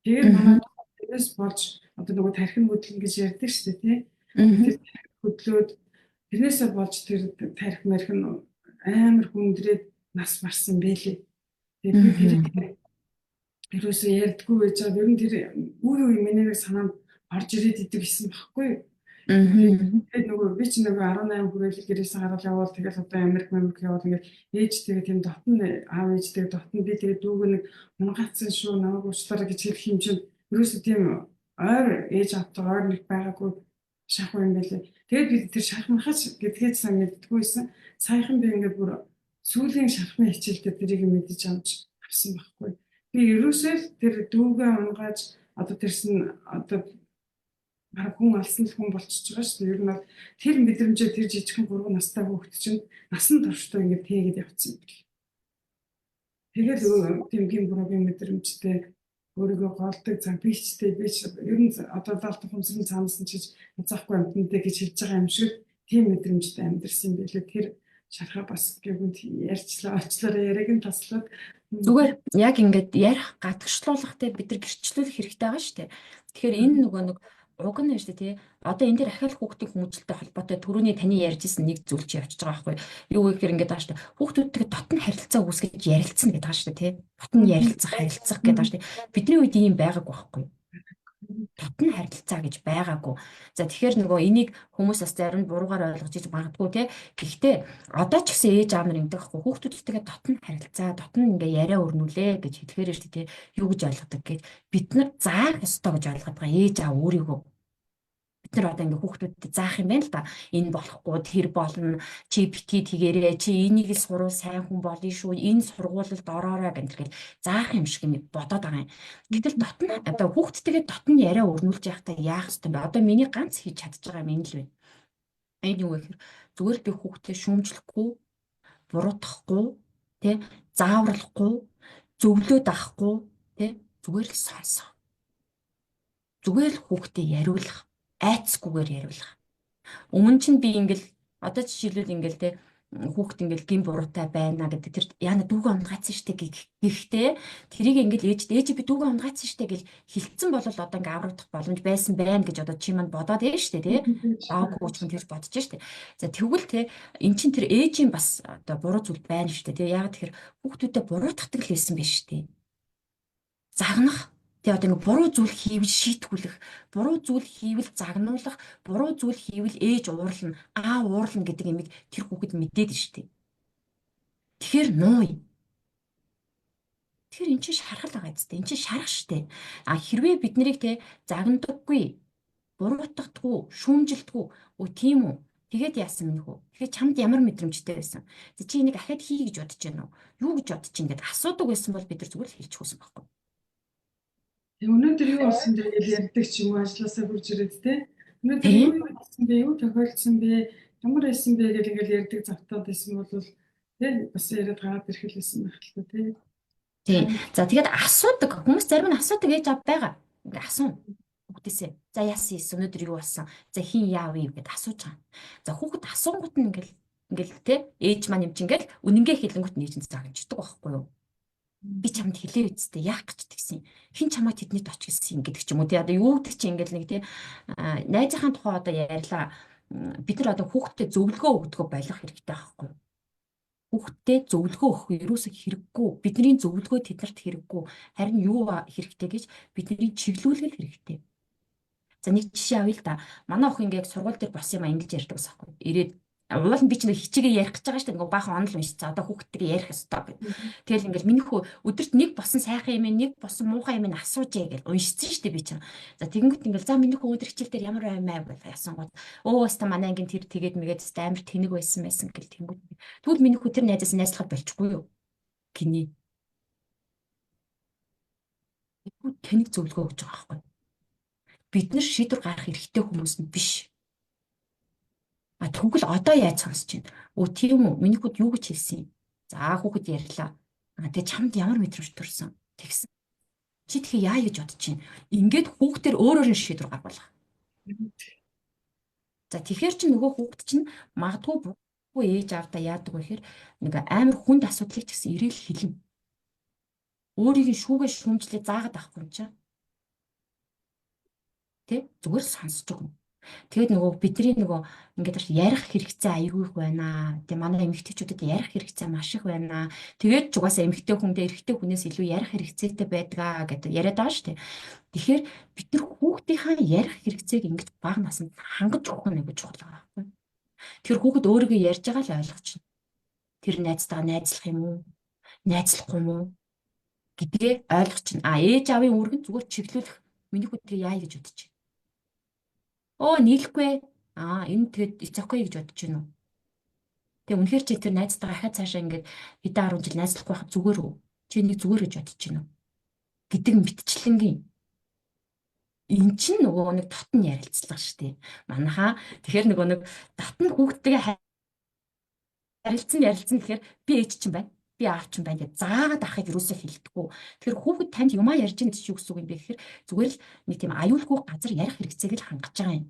тэгээд манай тэрээс болж одоо нөгөө тархин хөдлөн гэж ярьдаг шүү дээ тий хөдлөөд тэрнээсээ болж тэр тарих мэрхэн амар хүндрээд нас марсан байлээ тэгээд би тэрөөсөө ярьдаггүй байж байгаа ер нь тэр үе миний санаанд орж ирээд идэг гэсэн багхгүй тэгээд нөгөө би ч нөгөө 18 хүрээлэл гэрээсээ гараад явбал тэгэл одоо Америк явбал ингээд ээжтэйгээ тийм дотн аав ээжтэйгээ дотн би тэгээд дүүг нэг унгацсан шүү намайг уучлаарай гэж хэлэх юм чинь ерөөсөө тийм ойр ээж автаа ойр нэг байгаагүй шахуу юм байлээ. Тэгээд би тэр шахмахаж гэдгээд сайн мэддэггүйсэн. Саяхан би ингээд бүр сүүлийн шахны хичээлдээ тэрийг мэдэж авч авсан байхгүй. Би ерөөсөө тэр дүүгээ унгааж одоо тэрсэн одоо хүн алсан л хүн болчихж байгаа шүү дээ. Ер нь бол тэр мэдрэмжээ тэр жижигхэн 3 настай хүүхэд чинь насан туршдаа ингээд тэгээд явцсан бэл. Тэгээд тийм гин буруугийн мэдрэмжтэй өөрийгөө голдог зампичтэй би ч ер нь одоо даалт хүмсрэн цаамсан чиж заахгүй амтнтэй гэж хэлж байгаа юм шиг тийм мэдрэмжтэй амьдрсан байлээ. Тэр шархаа бас гүнд ярьчлаа очлоо яриаг нь таслаад Зүгээр яг ингээд ярих гадагшлуулах те бид нар гэрчлүүлэх хэрэгтэй байгаа шүү дээ. Тэгэхээр энэ нөгөө нэг уг нь шүү дээ тий. Одоо энэ дээр ахаал хүүхдийн хүмүүжлэлтэй холбоотой түрүүний таны ярьжсэн нэг зүйл чи явчихж байгаа байхгүй юу гэхээр ингээд байгаа шүү дээ. Хүүхдүүдтэй дотн харилцаа үүсгэж ярилцсан гэдэг байгаа шүү дээ тий. Дотн ярилцах харилцах гэдэг байгаа шүү дээ. Бидний үед ийм байгаагүй байхгүй юу? Дотн харилцаа гэж байгаагүй. За тэгэхээр нөгөө энийг хүмүүс бас зарим нь буруугаар ойлгож иж магадгүй тий. Гэхдээ одоо ч гэсэн ээж аав нар ингэдэг байхгүй хүүхдүүдтэйгээ дотн харилцаа, дотн ингээ яриа өрнүүлээ гэж хэлэхээр шүү дээ тий. Юу гэж ойлгодог гэд бид нар заах ёстой гэж ойлгоод байгаа ээж аав өөрийгөө. Бид нар одоо ингээ хүүхдүүдэд заах юм байна л да. Энэ болохгүй, тэр болно. Чи битгий тэгэрээ, чи энийг л сурвал сайн хүн болно шүү. Энэ сургуульд ороорой гэнтэл заах юм шиг юм бодоод байгаа юм. Гэтэл дотн одоо хүүхдтэйгээ дотн яриа өрнүүлж явахдаа яах ёстой бэ? Одоо миний ганц хийж чадж байгаа юм энэ л байна. Энэ юу вэ гэхээр зүгээр л би хүүхдээ шүүмжлэхгүй, буруутгахгүй, тэ зааварлахгүй, зөвлөөд авахгүй, тэ зүгээр л сонсох. Зүгээр л хүүхдээ яриулах, айцгүйгээр яриулах. Өмнө чинь би ингээл одоо жишээлбэл ингээл те хүүхд ингээл гин буруутай байна гэдэг тэр яна дүүгээ унгаацсан штэ гэхдээ тэрийг ингээл ээж би дүүгээ унгаацсан штэ гэл хилцэн бол одоо ингээ аврагдах боломж байсан байна гэж одоо чи манд бодоод ээ штэ те аагүй ч мөн тэрс бодож штэ. За тэгвэл те эн чин тэр ээжийн бас одоо буруу зүйл байна штэ те яг тэгэхээр хүүхдүүдэд буруутгадаг л байсан биш штэ. Загнах. Тэгээ одоо ингээ буруу зүйл хийвэл шийтгүүлэх, буруу зүйл хийвэл загнуулах, буруу зүйл хийвэл ээж уурлна, аав уурлна гэдэг имийг тэр хүүхэд мэдээд штеп. Тэгэхээр нууя. Тэгэхээр эн чинь шархал байгаа зү. Эн чинь шарах штеп. А хэрвээ бид нарыг те загнадаггүй, буруутгадаггүй, шүүмжилдэггүй, тийм үү? Тэгээд яасан мэнх үү? Тэгэхээр чамд ямар мэдрэмжтэй байсан? Чи энийг ахаад хий гэж бодож байна уу? Юу гэж бодож чинь гэдэг асуудаг байсан бол бид нар зүгээр л хэлж хөөсөн байхгүй. Өнөөдөр юу болсон бэ гэж ярьдаг ч юм уу ажилласаа хурж ирээд те. Өнөөдөр юу болсон бэ? Юу тохиолдсон бэ? Ямар байсан бэ гэж ингээл ярьдаг завтаад байсан бол те бас яриад гараад ирэх хэлсэн байх л та те. Тийм. За тэгээд асуудаг хүмүүс зарим нь асуудаг ээж аав байгаа. Ингээ асууна хүүхдээсээ. За яасан өнөөдөр юу болсон? За хин яав юу гэд асууж байгаа. За хүүхэд асуунгууд нь ингээл те ээж маань юм чи ингээл үнэнгээ хэлэнгүүт нээж нь загнаждаг байхгүй юу? Би чамд хэлээ үсттэй яах гэж тэгсэн. Хин чамайг тэднийд оч гэсэн гэдэг ч юм уу тий одоо юу гэдэг чи ингээл нэг тий найзынхаа тухай одоо ярьлаа. Бид нар одоо хүүхдэд зөвлөгөө өгдөгөө болох хэрэгтэй байхгүй юу? Хүүхдэд зөвлөгөө өгөх ерөөсөө хэрэггүй. Бидний зөвлөгөө тэднэрт хэрэггүй. Харин юу хэрэгтэй гэж бидний чиглүүлэл хэрэгтэй. За нэг жишээ авъя л да. Манай охин ингээд сургууль дээр бос юм ангилж ярьдаг гэсэн байхгүй юу? Ирээд уул нь би ч нэг хичээгээ ярих гэж байгаа шүү дээ. Ингээ баахан онол уншицаа. Одоо хүүхдтэйгээ ярих ёстой гэдэг. Тэгэл ингээл миний хөө өдөрт нэг босон сайхан юм, нэг босон муухай юм асууж яа гэж уншицсан шүү дээ би чинь. За тэгэнгүүт ингээл за миний хөө өдөр хичээл дээр ямар баймаа гэж ясангууд. Өөста манай ангийн тэр тэгээд мэгээд амар тэнэг байсан гэл тэнгүүт. Тэгвэл миний хөө тэр найзаас найзлахад болчихгүй юу? Гиний. Тэнийг зөвлөгөө өгч байгаа байхгүй. Бид нар шийдвэр гаргах эрхтэй хүмүүс нь биш. Тэгвэл одоо яаж сонсож байна? Тийм үү? Миний хүүд юу гэж хэлсэн юм? За хүүхэд ярьлаа. Тэгээ чамд ямар мэдрэмж төрсөн? Тэгсэн. Чи тэгээ яа гэж бодож байна? Ингээд хүүхдээр өөрөөр нь шийдвэр гаргуулах. За тэгэхээр чи нөгөө хүүхэд чинь магадгүй ээж аавдаа яадаг вэ гэхээр нэг амар хүнд асуудлыг ч гэсэн ирээл хэлнэ. Өөрийг нь шүүгээ шүүмжлээ заагаад авахгүй юм чинь. Тэ зүгээр сонсож өгнө. Тэгээд нөгөө бидний нөгөө ингээд ярих хэрэгцээ аюул их байна. Тэгээ манай эмэгтэйчүүдэд ярих хэрэгцээ маш их байна. Тэгээд ч угаасаа эмэгтэй хүндээ эрэгтэй хүнээс илүү ярих хэрэгцээтэй байдгаа гэдэг яриад байгаа шүү дээ. Тэгэхээр бид нар хүүхдийнхаа ярих хэрэгцээг ингээд бага наснд хангаж өгөх нь гэж чухал байгаа байхгүй. Тэр хүүхэд өөрийгөө ярьж байгаа л ойлгочихно. Тэр найзтайгаа найзлах юм уу? Найзлахгүй юм уу? Гэдгээ ойлгочихно. Ээж аавын үүрэг нь зүгээр чиглүүлэх. Миний хүү тэгээ яа гэж бодож байна. Нийлэхгүй. Энэ тэгээд it's okay гэж бодож байна уу? Тэгээ үнэхээр чи тэр найзтайгаа ахаа цаашаа ингээд хэдэн 10 жил найзлахгүй байхад зүгээр үү? Чи нэг зүгээр гэж бодож байна уу? Гэдэг мэтчлэнгийн. Эн чинь нөгөө нэг дотн ярилцлага шүү дээ. Манайхаа тэгэхээр нөгөө нэг дотн хүүхдтэйгээ ярилцсан гэхээр би ээж чинь байна. Би аав чинь байна гэж заагаад ахыг юусоо хэлдэггүй. Тэгэхээр хүүхэд танд юмаа ярьж байгаа гэж юу гэсэн үг юм бэ гэхээр зүгээр л нэг тийм аюулгүй газар ярих хэрэгцээг л хангаж байгаа юм.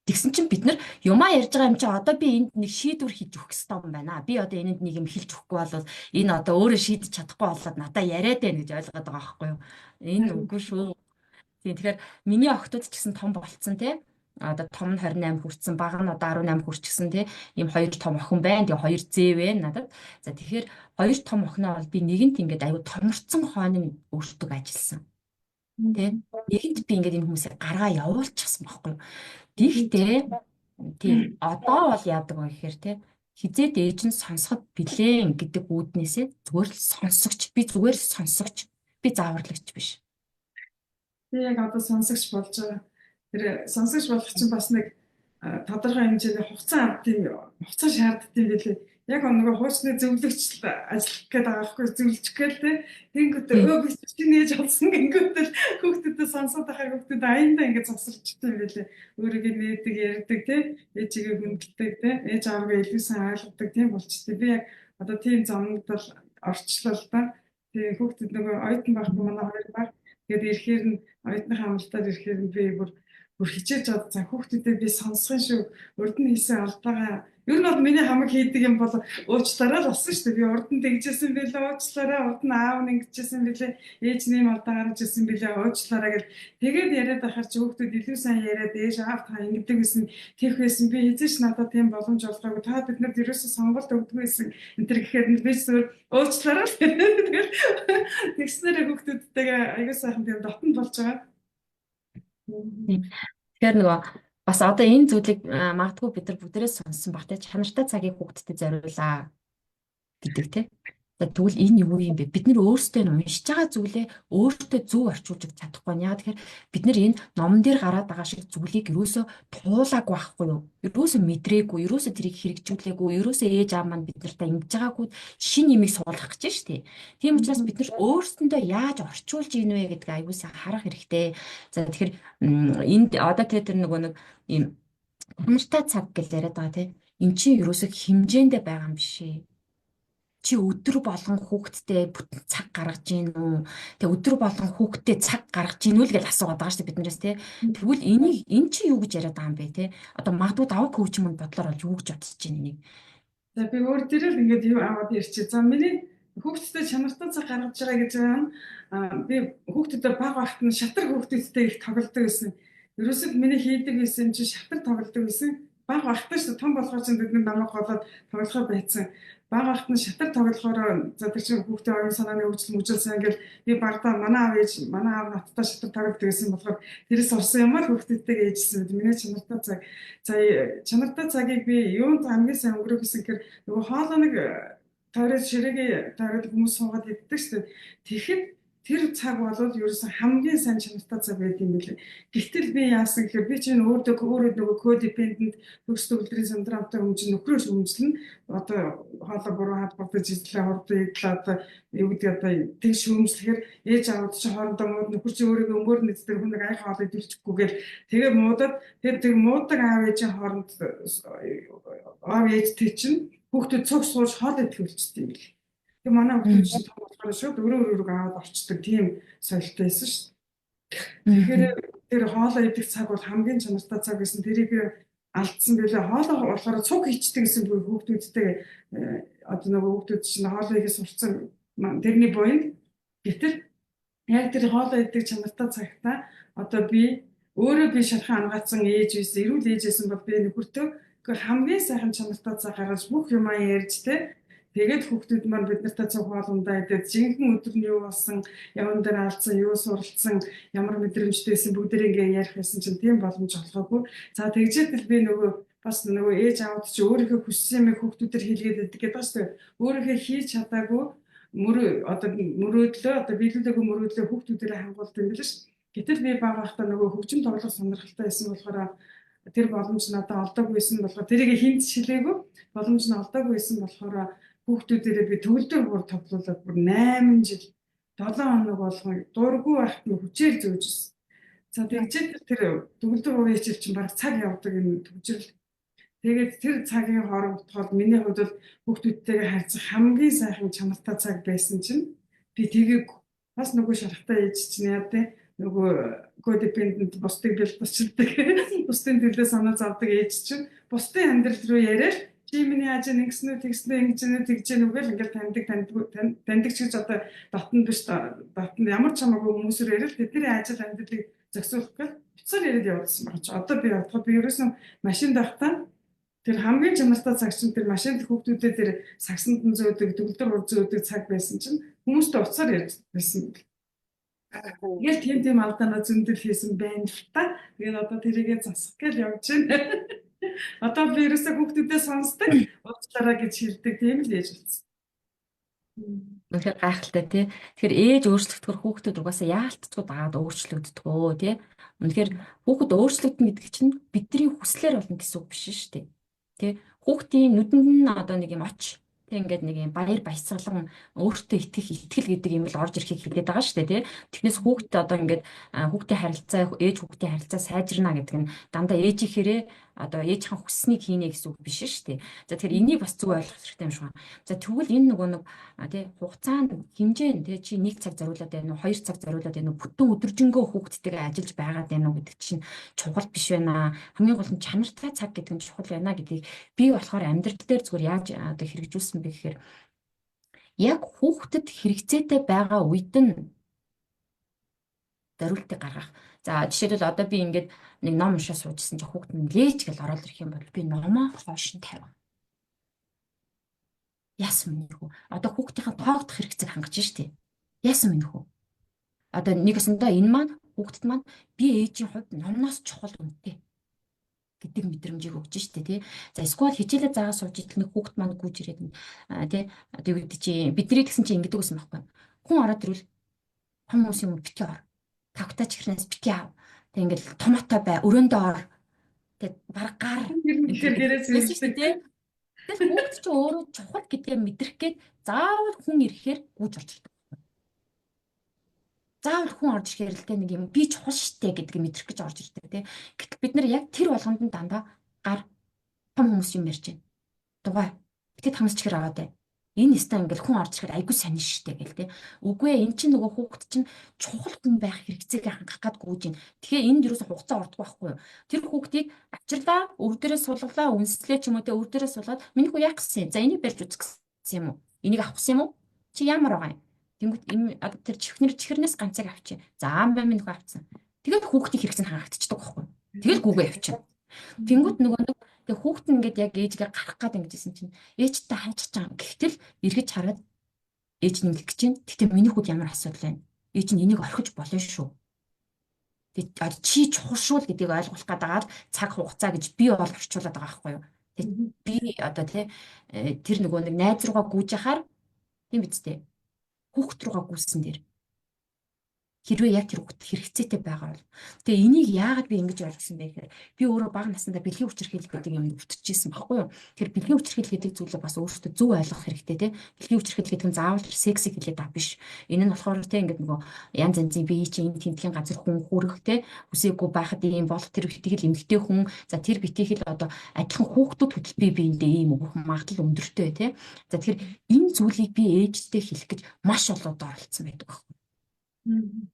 Тэгсэн чинь бид нар юмаа ярьж байгаа юм чи одоо би энд нэг шийдвэр хийж өгөх хэрэгтэй юм байна. Би одоо энэнд нэг юм хэлж өгөхгүй бол энэ одоо өөрөө шийдэж чадахгүй болоод надаа яриад байна гэж ойлгоод байгаа байхгүй юу? Энэ Харин үгүй шүү. Тийм тэгэхээр миний охтууд ч гэсэн том болцсон тий. Одоо том нь 28 хүрсэн, бага нь одоо 18 хүрчихсэн тий. Ийм хоёр том охин байна. Тэгээ хоёр зээ байна надад. За тэгэхээр хоёр том охиноо бол би нэгэнт ингээд аюу томорцсон хойно өөртөө ажилласан. Тий. Нэгэнт би ингээд энэ хүмүүсийг гаргаа явуулчихсан байхгүй юу? Тиймээ тийм одоо бол яадаг вэ гэхээр тий хизээд ээж нь сонсоход билэн гэдэг үүднээсээ зүгээр л сонсогч би зүгээр л сонсогч би зааварлагч биш. би яг одоо сонсогч болж байгаа. Тэр сонсогч болох чинь бас нэг тодорхой хэмжээний хугацаа шаарддаг юм билээ. Яг нөгөө хуучны зөвлөгч ажиллах гээд байгаа байхгүй зөвлөж гээл те. Тэнгүүт өө би чинь нээж олсон гингүүтэл хүүхдүүдэд сонсоод байхаар хүүхдүүд аяндаа ингэж завсарчдаг юм билээ. Өөрийгөө нээдэг ярьдаг те. Ээжигээ хүндэлдэг те. Ээж аваагаа илүү сайн ойлгодог тийм болчтой. Би яг одоо тийм замнагдал орчлоо л да. Тэгээ хүүхдүүд нөгөө оюутан байхгүй манай хоёр баг. Тэгээд ирэхээр нь оюутны хамралтаар ирэхээр нь би бүр хичээж чад за хүүхдүүдэд би сонсгон шүү. Урд нь хийсэн алдаагаа ер нь бол миний хамаг хийдэг юм бол уучлаарай л болсон шүү дээ. Би урд нь тэгжсэн байлээ уучлаарай. Урд нь аав нь ингэжсэн байлээ. Ээж нэм алдаа гаргаж ирсэн байлээ уучлаарай гэл. Тэгээд яриад байхаар чи хүүхдүүд илүү сайн яриад ээж аав та ингэдэг гэсэн тийх байсан. Би хэзээ ч надад тийм боломж олгоогүй. Та биднэрт ерөөсөө сонголт өгдөг байсан. Энд тэр гэхээр би зөвхөн уучлаарай. Тэгээд тэгснээр хүүхдүүдтэйгээ аягүй сайхан тийм дотн болж байгаа. Тэгэхээр нөгөө бас одоо энэ зүйлийг магадгүй бид нар бүгдээрээ сонссон баг те чанартай цагийг хүүхдэд зориулаа гэдэг те. Тэгвэл энэ юу юм бэ? Бид нар өөрсдөө нь уншиж байгаа зүйлээ өөртөө зөв орчуулж чадахгүй нь. Яа тэгэхээр бид нар энэ номон дээр гараад байгаа шиг зүйлийг юусоо туулаагүй байхгүй юу? Юусоо мэдрээгүй, юусоо тэрийг хэрэгжүүлээгүй, юусоо ээж аав маань бид нартай ингэж байгаагүй шин нэмийг суулгах гэж штэ. Тийм учраас бид нар өөрсөндөө яаж орчуулж ийн вэ гэдгийг аюулсаа харах хэрэгтэй. За тэгэхээр энд одоо тэр нөгөө нэг ийм чанартай цаг гэж яриад байгаа те. Эн чинь юусоо хэмжээндээ байгаа юм биш ээ. Чи өдөр болгон хүүхдтэй бүтэн цаг гаргаж гин үү? Тэгээ өдөр болгон хүүхдтэй цаг гаргаж гин үү л гэж асуугаад байгаа шүү дээ биднээс тий. Тэгвэл энэ чи юу гэж яриад байгаа юм бэ тий? Одоо магадгүй даваа коуч манд бодлоор бол юу гэж бодож чинь энийг. За би өөр дээрээ л ингээд юу аваад ирчихээ. За миний хүүхдтэй чанартай цаг гаргаж байгаа гэж байгаа нь би хүүхдүүдэд бага багт нь шатар хүүхдүүдтэй их тоглодог байсан. Ерөөсөд миний хийдэг байсан чи шатар тоглодог байсан. Бага багтаа шүү том болохоор ч бид намайг голоод тоглохоо байцсан. Бага багт нь шатар тоглохоор за тэр чинь хүүхдээ оюун санааны хөгжил мүжил сайн ингээл би багтаа манай аав надтай шатар тоглодог гэсэн болохоор тэрээс орсон юм аа хүүхдүүдтэйгээ ээжсэн. Миний чанартай цаг. За чанартай цагийг би юунд хамгийн сайн өнгөрөөх гэсэн гэхээр нөгөө хоолоо нэг тойроод ширээгээ тойроод хүмүүс суугаад иддэг шүү дээ. Тэгэхэд тэр цаг бол ерөөсөн хамгийн сайн чанартай цаг байт юм билээ. Гэвтэл би яасан гэхээр би чинь өөрөө нөгөө кодепендент төгс төгөлдрийн синдромтой хүмүүс нөхрөөс өмжлөн одоо хоолой буруу хадгалж идлээ хурдан идлээ одоо юу гэдэг одоо тэгш өмжлөхээр ээж аавд чинь хоорондоо мууд нөхөр чи өөрийгөө өмгөөр нэцдэг хүн нэг ай хоол идэлчихгүйгээр тэгээ муудад тэр муудаг аав ээжийн хооронд аав ээжтэй чинь хүүхдүүд цуг сууж хоол идэх үлчтэй юм билээ. Тэг манай хүүхдүүд чинь том болохоор шууд өрөөрөөр аваад орчдөг тийм соёлтой байсан шүү дээ. Тэгэхээр тэр хоолоо идэх цаг бол хамгийн чанартай цаг гэсэн тэрийг алдсан билээ. Хоолоо болохоор цуг хийчдэг гэсэн хүүхдүүдтэй одоо нөгөө хүүхдүүд чинь хоолоо хийх сурцсан тэрний буйнд гэтэл яг тэр хоолоо идэх чанартай цагтаа одоо би өөрөө би шархан ангаацсан ээж байсан, эрүүл ээжсэн бол би нөхөртөө хамгийн сайхан чанартай цаг гаргаж бүх юмаа ярьж те. Тэгээд хүүхдүүд маань бид нартай цуг хоолундаа идээд жинхэнэ өдөр нь юу болсон, яван дээр алдсан, юу суралцсан, ямар мэдрэмжтэйсэн бүгдээ ингээ ярих байсан чинь тийм боломж олгоогүй. За тэгжээд л би нөгөө бас нөгөө ээж аавд чи өөрийнхөө хүссэн юм хүүхдүүдээр хийлгээд байдаг гэдэг байна шүү дээ. Өөрийнхөө хийж чадаагүй мөрөөдлөө одоо биелүүлээгүй мөрөөдлөө хүүхдүүдээр хангуулдаг юм биш. Гэтэл би бага байхдаа нөгөө хөгжим тоглох сонирхолтой байсан болохоор тэр боломж надад олдоогүй байсан болохоор тэрийг хинт шилээгүй боломж нь олдоогүй байсан болохоор хүүхдүүдээрээ би төгөлдөр бүр тоглуулаад бүр 8 жил 7 хоног болгон дургүй байхад нь хүчээр зөөжсэн. За тэгжээд тэр төгөлдөр уурын хичээл чинь баг цаг явдаг юм төгжрөл. Тэгээд тэр цагийн хоорондоход миний хувьд бол хүүхдүүдтэйгээ харьцах хамгийн сайхан чанартай цаг байсан чинь би тэгийг бас нөгөө шарахтай ээж чинь яа тэ нөгөө codependent бусдыг бэлтжилдэг. Бусдын төлөө санаа зовдөг ээж чинь бусдын амьдрал руу яриад чи миний яаж ингэсэн үү тэгсэн үү ингэж нэ тэгж гэнэ үгээл ингээл таньдаг ч гэж одоо дотн биш дотн ямар ч хамаагүй хүмүүсээр яриад тэдний ажил амьдралыг зохицуулах гэж бицээр яриад явуулсан байна ч одоо би бодоход би ерөөсөн машинд байхдаа тэр хамгийн чанартай цагч нь тэр машинд хүүхдүүдэд тэр сагсанд нь зөөдөг төгөлдөр ур зөөдөг цаг байсан чинь хүмүүстэй уцаар ярьж байсан. Тэгээд тийм алдаанаа зөндөл хийсэн байна л та. Тэгээд одоо тэрийгээ засах гэж явж байна. Одоо би ерөөсөө хүүхдүүдэд сонсдог, уучлаарай гэж хэлдэг тийм л ээж болсон. Үнэхээр гайхалтай тий. Тэгэхээр ээж өөрчлөгдөхөр хүүхдүүд угаасаа яалтчгүй дагаад өөрчлөгддгөө тий. Үнэхээр хүүхэд өөрчлөгдөн гэдэг чинь бидний хүслээр болно гэсэн үг биш шүү дээ. Тий. Хүүхдийн нүдэнд нь одоо нэг юм оч тэг ингээд нэг юм баяр баясгалан өөртөө итгэл гэдэг юм л орж ирэхийг хэлээд байгаа шүү дээ тий. Тэгнээс хүүхдээ одоо ингээд хүүхдийн харилцаа ээж хүүхдийн харилцаа сайжирна гэдэг нь дандаа ээжийнхээрээ одоо ээжийн хүсснийг хийнэ гэсэн үг биш шүү дээ. За тэгэхээр энийг бас зөв ойлгох хэрэгтэй юм шиг байна. За тэгвэл энэ нөгөө нэг тий хугацаанд хэмжээнд тий чи 1 цаг зориулаад байна уу 2 цаг зориулаад байна уу бүтэн өдөржингөө хүүхдтэйгээ ажиллаж байгаад байна уу гэдэг чинь чухал биш байна. Хамгийн гол нь чанартай цаг гэдэг нь чухал байна гэдгийг би болохоор амьдрал дээр зүгээр яаж одоо хэрэгжүүлсэн бэ гэхээр яг хүүхдэд хэрэгцээтэй байгаа үед нь зориултыг гаргах. За жишээлбэл одоо би ингээд нэг ном уншаа суужсэн чинь хүүхд нь лээж гэж ороод ирэх юм бол би номоо хоош нь тавина. Яасан мэнийх үү? Одоо хүүхдийн тоогдох хэрэгцээг хангаж штеп. Яасан мэнийх үү? Одоо нэгэсэндээ энэ маань хүүхдэд маань би ээжийн хувьд номноос чухал үнэтэй гэдэг мэдрэмжийг өгч штеп тий. За эсвэл хичээлээ заагаа сууж идэл нэг хүүхд маань гүйж ирээд тий. Одоо юу гэдэг чи бидний гэсэн чи ингэдэг байсан байхгүй. Хүн ороод ирвэл том хүмүүс юм битгий ор. Тавтаач хэрнээс битгий аав. Тэг ингээл томоотой бай, өрөөндөө ор. Тэг бараг гар гэрээс хэлсэн тий. Тэгэхээр хүүхд чинь өөрөө чухал гэдгээ мэдрэх гээд заавал хүн ирэхээр гүйж орж ирдэг. Заавал хүн орж ирэхээр л нэг юм би чухал штэ гэдгийг мэдрэх гэж орж ирдэг тий. Гэтэл бид нар яг тэр болгонд нь дандаа гар том хүмүүс юм ярьж байна. Дугай. Битээ тамс чихэр аваад бай. Энэ нэстэ ингээл хүн орж ирэхээр айгүй сонин штэ гэл тий. Үгүй ээ эн чинь нөгөө хүүхд чинь чухал хүн байх хэрэгцээг хангах гад гүйж байна. Тэгэхээр энд юусэн хугацаа ордог байхгүй юу? Тэр хүүхдийг авчирлаа, өв дээрээ суулгалаа, үнслээ ч юм уу те өв дээрээ суулгаад миний хүү яах гэсэн юм? За энийг барьж үзэх гэсэн юм уу? Энийг авах гэсэн юм уу? Чи ямар байгаа юм? Тэнгүүт тэр чихэрнээс ганцыг авчи. За аав минь хүү авцсан. Тэгээд хүүхдийн хэрэгцээ нь хангагдчихдаг байхгүй юу? Тэгэл гүүгээ авчина. Тэнгүүт нөгөө нэг тэг хүүхд нь ингээд яг ээжгээ гарах гээд ингэжсэн чинь ээжтэй хайчих чам. Гэхдээ эргэж хараад ээж нь ингэх гэж чинь. Тэгтээ миний хүүд ямар асуудал байна? Ээж нь энийг орхиж болно шүү. Тэг чи чухал шүү л гэдгийг ойлгох гадаагаар цаг хугацаа гэж би бол орчуулад байгаа байхгүй юу? Тэг би одоо тэр нөгөө нэг найз руугаа гүйж яхаар тийм биз дээ. Хүүхд руугаа гүйсэн дэр хэрвээ яг тэр хүүхд хэрэгцээтэй байгаа бол тэгээ энийг яагаад би ингэж ойлгосон бэ гэхээр би өөрөө бага насндаа бэлгийн хүчирхийлэл гэдэг юм өвтөжсэн байхгүй юу. Тэр бэлгийн хүчирхийлэл гэдэг зүйлээ бас өөртөө зөв ойлгох хэрэгтэй тий. Бэлгийн хүчирхийлэл гэдэг нь заавал секси хэлээд ав биш. Энэ нь болохоор тий ингээд нөгөө янз янзын бие чинь энэ тентгийн газар хүн хүрэх тий үсээгүй байхад ийм бол тэр битгэл эмгтэй хүн за тэр битгэл одоо адилхан хүүхдүүд хөдөл бие биендээ ийм өгөх магадлал өндөртэй тий. За тэгэхээр энэ зүйлийг би ээжтэй хэлэх гэж маш олон удаа оролцсон байдаг байхгүй.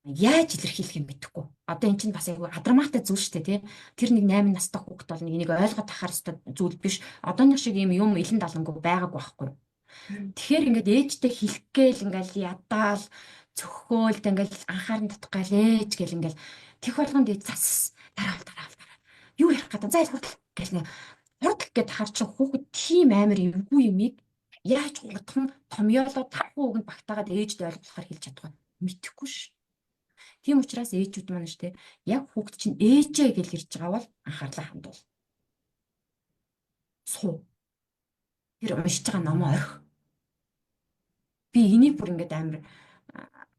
Яаж илэрхийлэх юм мэдэхгүй. Одоо эн чинь бас айгүй адрамаатай зүйл шүү дээ тий. Тэр нэг 8 настай хүүхэд бол нэг энийг ойлгоод тахаар ёстой зүйл биш. Одооных шиг юм илэн далангүй байгааг байхгүй. Тэгэхээр ингээд ээжтэй хэлэх гээл ингээл ядаал цөхөөлд ингээл анхааран татах гал ээж гэл ингээл тех болгонд зас дараал. Юу ярих гэдэг зайл хурдл гэл нэг хурдл гэд хар чи хүүхэд тийм амар эвгүй юмыг яаж хурдхан томьёолоо тавхуу үгэнд багтаагаад ээжд ойлгохоор хэлж чадахгүй мэдэхгүй ш. Тийм учраас ээжүүд маань штэ яг хүүхд чинь ээжээ гэж ирж байгаа бол анхаарлаа хандуул. Суу. Тэр уншиж байгаа номоо орхи. Би энийг бүр ингээд амар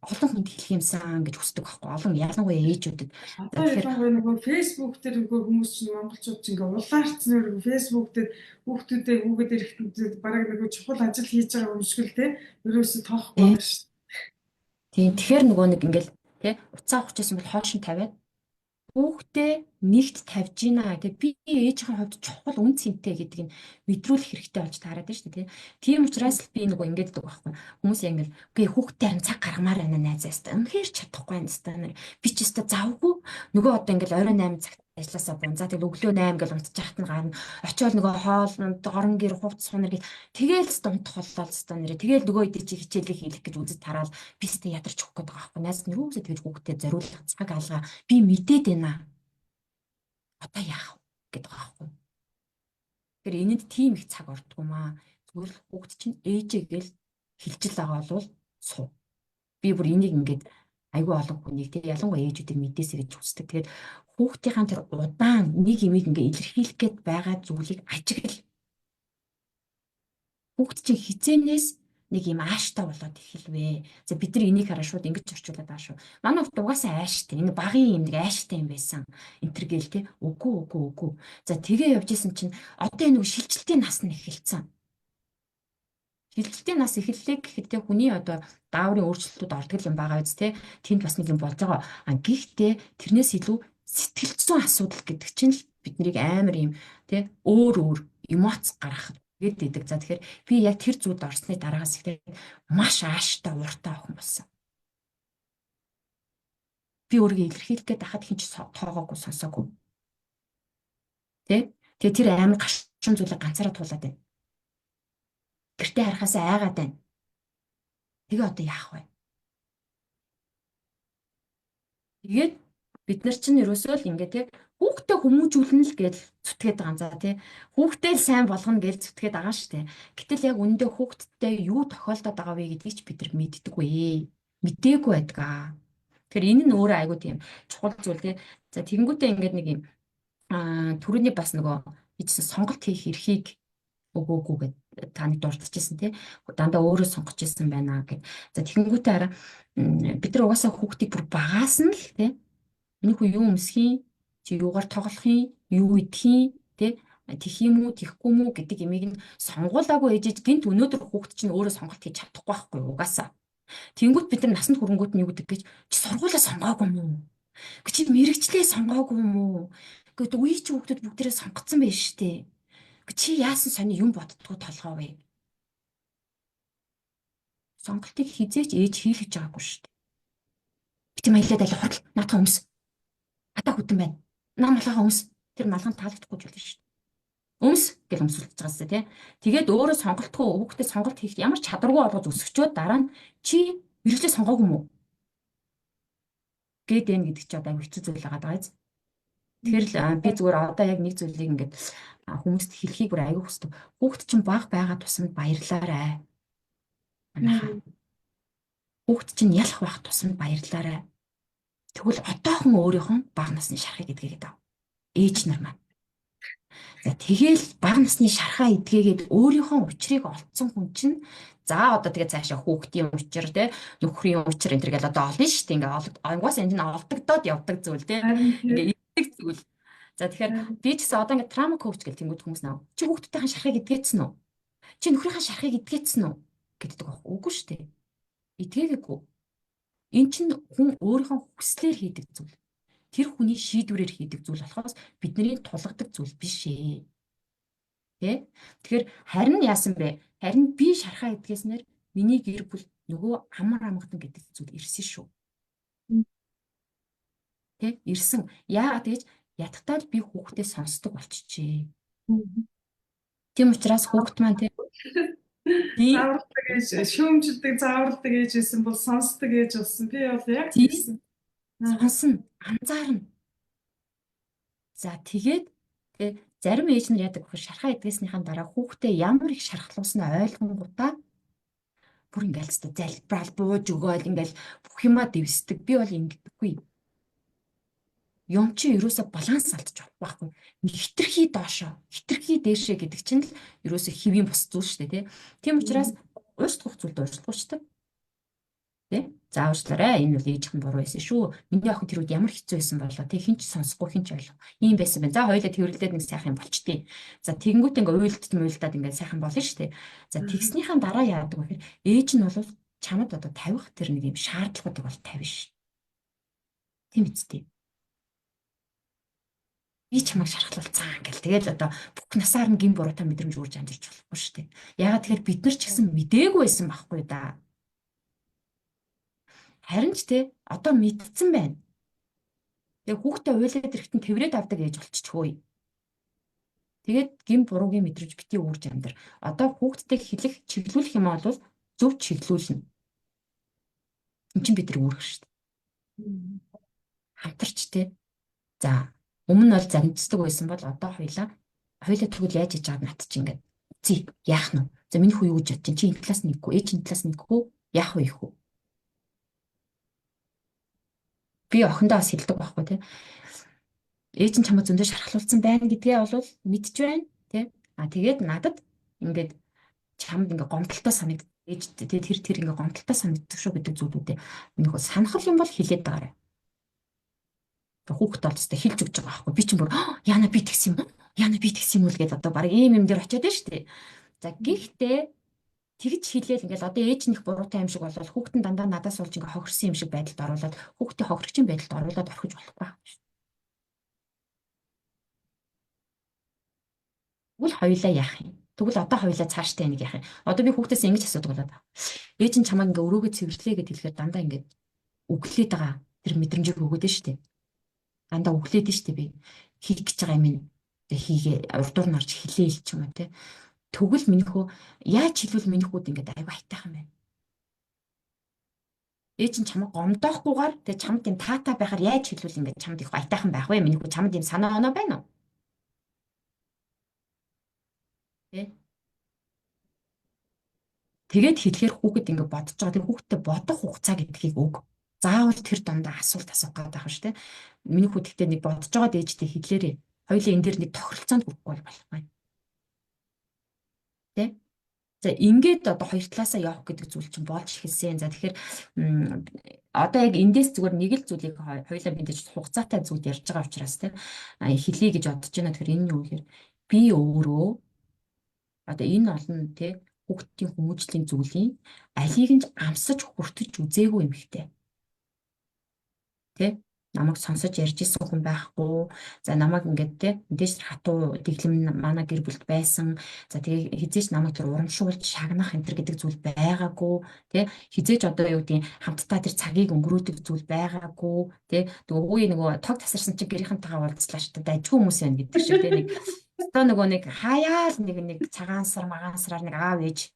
олон хүнд хэлэх юмсан гэж хүсдэг байхгүй. Олон ялангуяа ээжүүдэд. Тэгэхээр нөгөө фэйсбુક дээр нөгөө хүмүүс чинь монголчууд чинь ингээд улаарцсан нөгөө фэйсбુક дээр хүүхдүүдээ хүүгээд ирэхдээ бараг нөгөө чухал ажил хийж байгаа юм шиг л те. Ерөөсөө тоохгүй байна шүү. Тийм тэгэхээр нөгөө нэг ингээд тий уцаа ухчихсан бол хоош нь тавиад хүүхдээ нэгт тавьж гинэ. Тэгээ би ээжийн хувьд чухал үн цэнтэй гэдгийг мэдрүүлэх хэрэгтэй болж таарад байна шүү дээ. Тийм учраас л би нөгөө ингэж гэдэг байхгүй. Хүмүүс яг ингэж үгүй хүүхдээ харин цаг гаргамаар байна найзаас та. Үнэхээр чадахгүй байна та. Би ч өстө завгүй. Нөгөө одоо ингэж оройн 8 цагт ажилласаа буун. За тэгэл өглөө 8 гэж унтчихад нь гарна. Очиод нөгөө хоолнд орон гэр хувцс хонор гэл тэгээл ч унтах боллоо л та нэрэ. Тэгээл нөгөө идэ чи хичээлээ хийх гэж үзэж тараал би өстө ядарч өгөх гээд байгаа байхгүй. Найз нь юусаа тэгэж хүүхдээ зориулах цаг алгаа би мэдээд байна. Одоо яах вэ гэдэг байгаа байхгүй. Тэгэхээр энэнд тийм их цаг ордгоо маа. Зүгээр л хүүхд чинь ээжээгээл хилжил байгаа бол суу. Би бүр энийг ингээд айгүй олон хүнийг тэг ялангуяа ээжүүдийг мэдээсэй гэж хүсдэг. Тэгээд хүүхдийнхаа тэр удаан нэг имийг ингээд илэрхийлэх гээд байгаа зүйлийг ажиглал. Хүүхд чинь хизээнээс нэг юм ааштай болоод эхэлвэ. За бид нар энийг хараа шууд ингэж орчуулад байгаа шүү. Манай хувьд угаасаа ааштай. Энэ багын юм нэг ааштай юм байсан. Энтергээл те. Үгүй. За тэгээ явж исэн чинь одоо энэ нэг шилжилтийн нас нь эхэлсэн. Шилжилтийн нас эхэллээ гэхэд те хүний одоо дааврын өөрчлөлтүүд ордог юм байгаа биз те. Тэнд бас нэг юм болж байгаа. Гэхдээ тэрнээс илүү сэтгэл зүйн асуудал гэдэг чинь л биднийг амар юм те өөр эмоц гаргахад гэдэг. За тэгэхээр би яг тэр зүйлд орсны дараагаас ихтэй маш ааштай ууртай охин болсон. Би өөрийгөө илэрхийлэх гээд хахад хинч тоогоогүй сонсоогүй. Тэгээ тэр амар гашуун зүйлийг ганцаараа туулаад байна. Гэртээ харахаасаа айгаад байна. Тэгээ одоо яах вэ? Тэгээд бид нар чинь ерөөсөө л ингээд яг хүүхдээ хүмүүжүүлнэ л гэж зүтгээд байгаа юм. За тий. Хүүхдээ л сайн болгоно гэж зүтгээд байгаа шүү дээ. Гэтэл яг үндэ хүүхдтэй юу тохиолдоод байгаа вэ гэдгийг ч бид нар мэддэггүй. Мэдээгүй байдаг. Тэгэхээр энэ нь өөрөө айгүй тийм чухал зүйл тий. За тэгэнгүүтээ ингээд нэг юм түрүүний бас нөгөө бичсэн сонголт хийх эрхийг өгөөгүй гэд таны дурдчихсан тий. Дандаа өөрөө сонгож ирсэн байна гэд. За тэгэнгүүтээ хараа бид нар угаасаа хүүхдийг бүр багаас нь л тий. Энэ хүн юу өмсхийн, чи юугаар тоглохын, юу идэхин, тий тэх юм уу, тэхгүй мүү гэдэг имийг нь сонгуулаагүй ээжиж гинт өнөөдөр хүүхд чинь өөрөө сонголт хийж чадахгүй байхгүй угаасаа. Тэнгүүт бид нар насанд хүрэнгүүт нь юу гэдэг гэж чи сургуулаа сонгоогүй мүү? Гэ чи мэрэгчлээ сонгоогүй мүү? Гэт үе чи хүүхдүүд бүгдээрээ сонгоцсон байж штэ. Гэ чи яасан сони юм боддгоо толгоо вэ? Сонголтыг хизээч ээж хийлгэж байгаагүй штэ. Би тийм аялаад аль хурал наадах өмс. Хата хүтэн байна. Нам малгайгаа өмс. Тэр малган таалагдахгүй ч болно шүү дээ. Өмс гэж өмсүүлж байгаасаа тий. Тэгээд өөрөө сонголтгүй хүүхдээ сонголт хийх ямар чадваргүй болгож өсгчөөд дараа нь чи мэрэгчлээ сонгоогүй мүү? Гэдэг нь гэдэг чи одоо хэцүү зүйл байгаа даа. Тэгэхээр л би зүгээр одоо яг нэг зүйлийг ингээд хүмүүст хэлхийг бүр аягүй хүсдэг. Хүүхд чинь баг байгаа тусамд баярлаарай. Хүүхд чинь ялах байх тусамд баярлаарай. Тэгвэл одоохон өөрийнхөө бага насны шархыг эдгээгээд ав. Ээж нар маань. За тэгэл бага насны шархаа эдгээгээд өөрийнхөө учрыг олцсон хүн чинь за одоо тэгээ цаашаа хүүхдийн учир те нөхрийн учир энэ төр гэл одоо олно шүү дээ. Ингээ онгоос энэ нь олдогдоод явдаг зүйл те. Ингээ идэх зүйл. За тэгэхээр би ч гэсэн одоо ингээ трама коуч гэл тэнгууд хүмүүс нав. Чи хүүхдүүдийн шархыг эдгээсэн үү? Чи нөхрийнхээ шархыг эдгээсэн үү? Гэдэг баг. Үгүй шүү дээ. Эдгээгээгүй. Эн чинь хүн өөрийнхөө хүслээр хийдэг зүйл. Тэр хүний шийдвэрээр хийдэг зүйл болохоос бидний тулгадаг зүйл биш ээ. Тэ? Тэгэхээр харин яасан бэ? Харин би шархаа эдгээснээр миний гэр бүл нөгөө амар амгатан гэдэг зүйл ирсэн шүү. Тэ? Ирсэн. Яагаад гэж ятгатаа л би хүүхдээ сонсдог болчихжээ. Тийм учраас хүүхд маань тэ зааварладаг ээж, шүүмжилдэг, зааварладаг ээж байсан бол сонсдог ээж болсон. Би бол яг тийм. Сонсно, анзаарна. За тэгээд зарим ээж нар яадаг вэ? Шархаа эдгээснийхэн дараа хүүхдээ ямар их шархлууснаа ойлгонгуудаа бүр ингээл зү залбирал бууж өгөөл ингээл бүх юмаа дэвсдэг. Би бол ингэдэггүй. Юм чи ерөөсө баланс алдчих байхгүй. Хитрхи доошоо, хитрхи дээшээ гэдэг чинь л ерөөсө хэвийн бус зүйл шүү дээ, тийм учраас уурсдах зүйлд уурсдагчдаг. Тэ? За уучлаарай. Энэ бол ээжийнхэн буруу байсан шүү. Миний охин тэр үед ямар хэцүү байсан болоо. Тэг хинч сонсохгүй хинч ойлгоо. Ийм байсан байна. За хоёулаа тэрвэрлээд нэг сайхан болчтیں۔ За тэгэнгүүт ингээ уйлдаад ингээ сайхан болно шүү дээ. За тэгснийхэн дараа яадаг вэ гэхээр ээж нь бол чамд одоо тавих тэр нэг юм шаардлагуудыг бол тавина ш. Тийм үстэй. Би чамайг шархлуулсан гэл. Тэгээд одоо бүх насаар нь гин буруутай мэдрэмж үрж амьдарч болохгүй шүү дээ. Ягаад тэгэхээр бид нар ч гэсэн мдээгүй байсан байхгүй да. Харин ч те одоо мэдсэн байна. Тэгээ хүүхдээ уйлаад ирэхтэн тэврээд авдаг ээж болчихгүй. Тэгээд гин буруугийн мэдрэмж бити үрж амьдар. Одоо хүүхдтэй хэлэх, чиглүүлэх юм бол зөв чиглүүлнэ. Энд чинь бид нар үүрэх шүү дээ. Хамтарч те. За өмнө нь бол загнацдаг байсан бол одоо хоёлаа тэгвэл яаж хийж байгааг над чинь ингээд зий яах нь вэ? За миний хүү юу гэж бодчих чи энэ класс нэггүй ээж энэ класс нэггүй яах вэ их үү? Би охиндоо бас хэлдэг байхгүй те. Ээж нь чамд зөндөө шархлуулсан байна гэдгээ бол мэдж байна те. Тэгээд надад ингээд чамд ингээд гомдолтой санагд ээж тэр ингээд гомдолтой санагддаг шүү гэдэг зүйлүүдээ миний хөө санахал юм бол хэлээд байгаарай. Хүүхэд бол тест хэлж өгч байгаа байхгүй. Би чинь бүр яана би тэгс юм уу? Яана би тэгс юм уу гэдээ одоо баг ийм юм дээр очиод байна шүү дээ. За гэхдээ тэгж хэлээл ингээл одоо ээж нэх буруутай юм шиг болол хүүхэд нь дандаа надаас болж ингээ хохирсон юм шиг байдалд оруулаад хүүхдээ хохирчин байдалд оруулаад орхиж болохгүй байна шүү. Тэгвэл хоёулаа яах юм? Тэгвэл одоо хоёулаа цааштай нэг яах юм? Одоо би хүүхдээс ингэж асуудаг болоод байна. Ээж нь чамайг ингээ өрөөгөө цэвэрлэе гэд хэлэхээр дандаа ингээ өглөөд байгаа тэр мэдрэмжийг өгөөд нь шүү дээ. Дандаа өглөөд нь шүү дээ би хийх гэж байгаа юм хийгээ урдуур нь орж хэлээл ч юм уу те. Тэгвэл минийхөө яаж хэлвэл минийхүүд ингээд аягүй хайтайхан байна. Ээж нь чамайг гомдоохгүйгээр тэгээ чамд юм таатай байхаар яаж хэлвэл ингээд чамд их хайтайхан байх вэ? Минийхүү чамд юм санаа оноо байна уу? Тэгээд хэлэхээр хүүхэд ингээд бодож байгаа. Тэр хүүхэдтэй бодох хугацаа гэдгийг өг. Заавал тэр дондоо асуулт асуух гээд байгаа шүү дээ. Миний хүү тэгтээ нэг бодож байгаа ээжтэй хэлээрээ. Хоёулаа энэ дээр нэг тохиролцоонд хүрэхгүй болохгүй. Тэ? За ингээд одоо хоёр талаасаа явах гэдэг зүйл чинь болж эхэлсэн. За тэгэхээр одоо яг эндээс зүгээр нэг л зүйлийг хоёулаа мэдээж хугацаатай зүйл ярьж байгаа учраас тэ хэлье гэж бодож байна. Тэгэхээр энэ нь юу гэхээр би өөрөө одоо энэ олон тэ хүүхдийн хүмүүжлийн зүйлийн алийг нь амсаж хүртэж үзээгүй юм ихтэй. Тэ намайг сонсож ярьж исэн хүн байхгүй. За намайг ингээд те мэдээж хатуу дэглэм манай гэр бүлд байсан. За тэгээ хизээч намайг тэр урамшуулж шагнах энэ гэдэг зүйл байгаагүй. Тэ хизээч одоо юу гэдэг хамтдаа тэр цагийг өнгөрөөдөг зүйл байгаагүй. Тэ нөгөө тог тасарсан чинь гэрийнхэнтэйгээ уулзлаа шүү дээ. Дайжгүй хүмүүс байна гэдэг шиг тэ нэг одоо нөгөө нэг хаяал нэг цагаан сар магаан сараар нэг аав ээж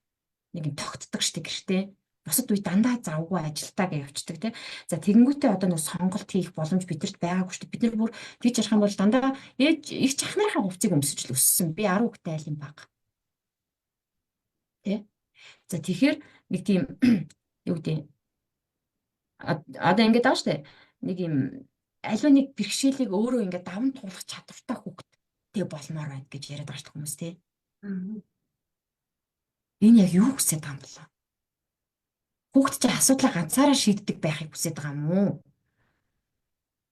нэг тогтдог штэ гэртээ. Бусад үе дандаа завгүй ажилтаагаа явцдаг тий. За тэгэнгүүтээ одоо нэг сонголт хийх боломж бидэрт байгаагүй шүү дээ. Бид нар бүр тийч ярих юм бол дандаа ээж их чахнарынхаа хувцсыг өмсөж л өссөн. Би 10 хүүхдээ айл юм баг. Тий. За тэгэхээр нэг тийм юу гэдэг одоо ингэж байгаа шүү дээ. Нэг юм аливаа нэг бэрхшээлийг өөрөө ингэ даван туулах чадвартай хүүхдтэй болмоор байна гэж яриад байгаа шүү хүмүүс тий. Энэ яг юу хүсэж байгаа юм бэ? Хүүхд чинь асуудлаа ганцаараа шийддэг байхыг хүсэж байгаа юм уу?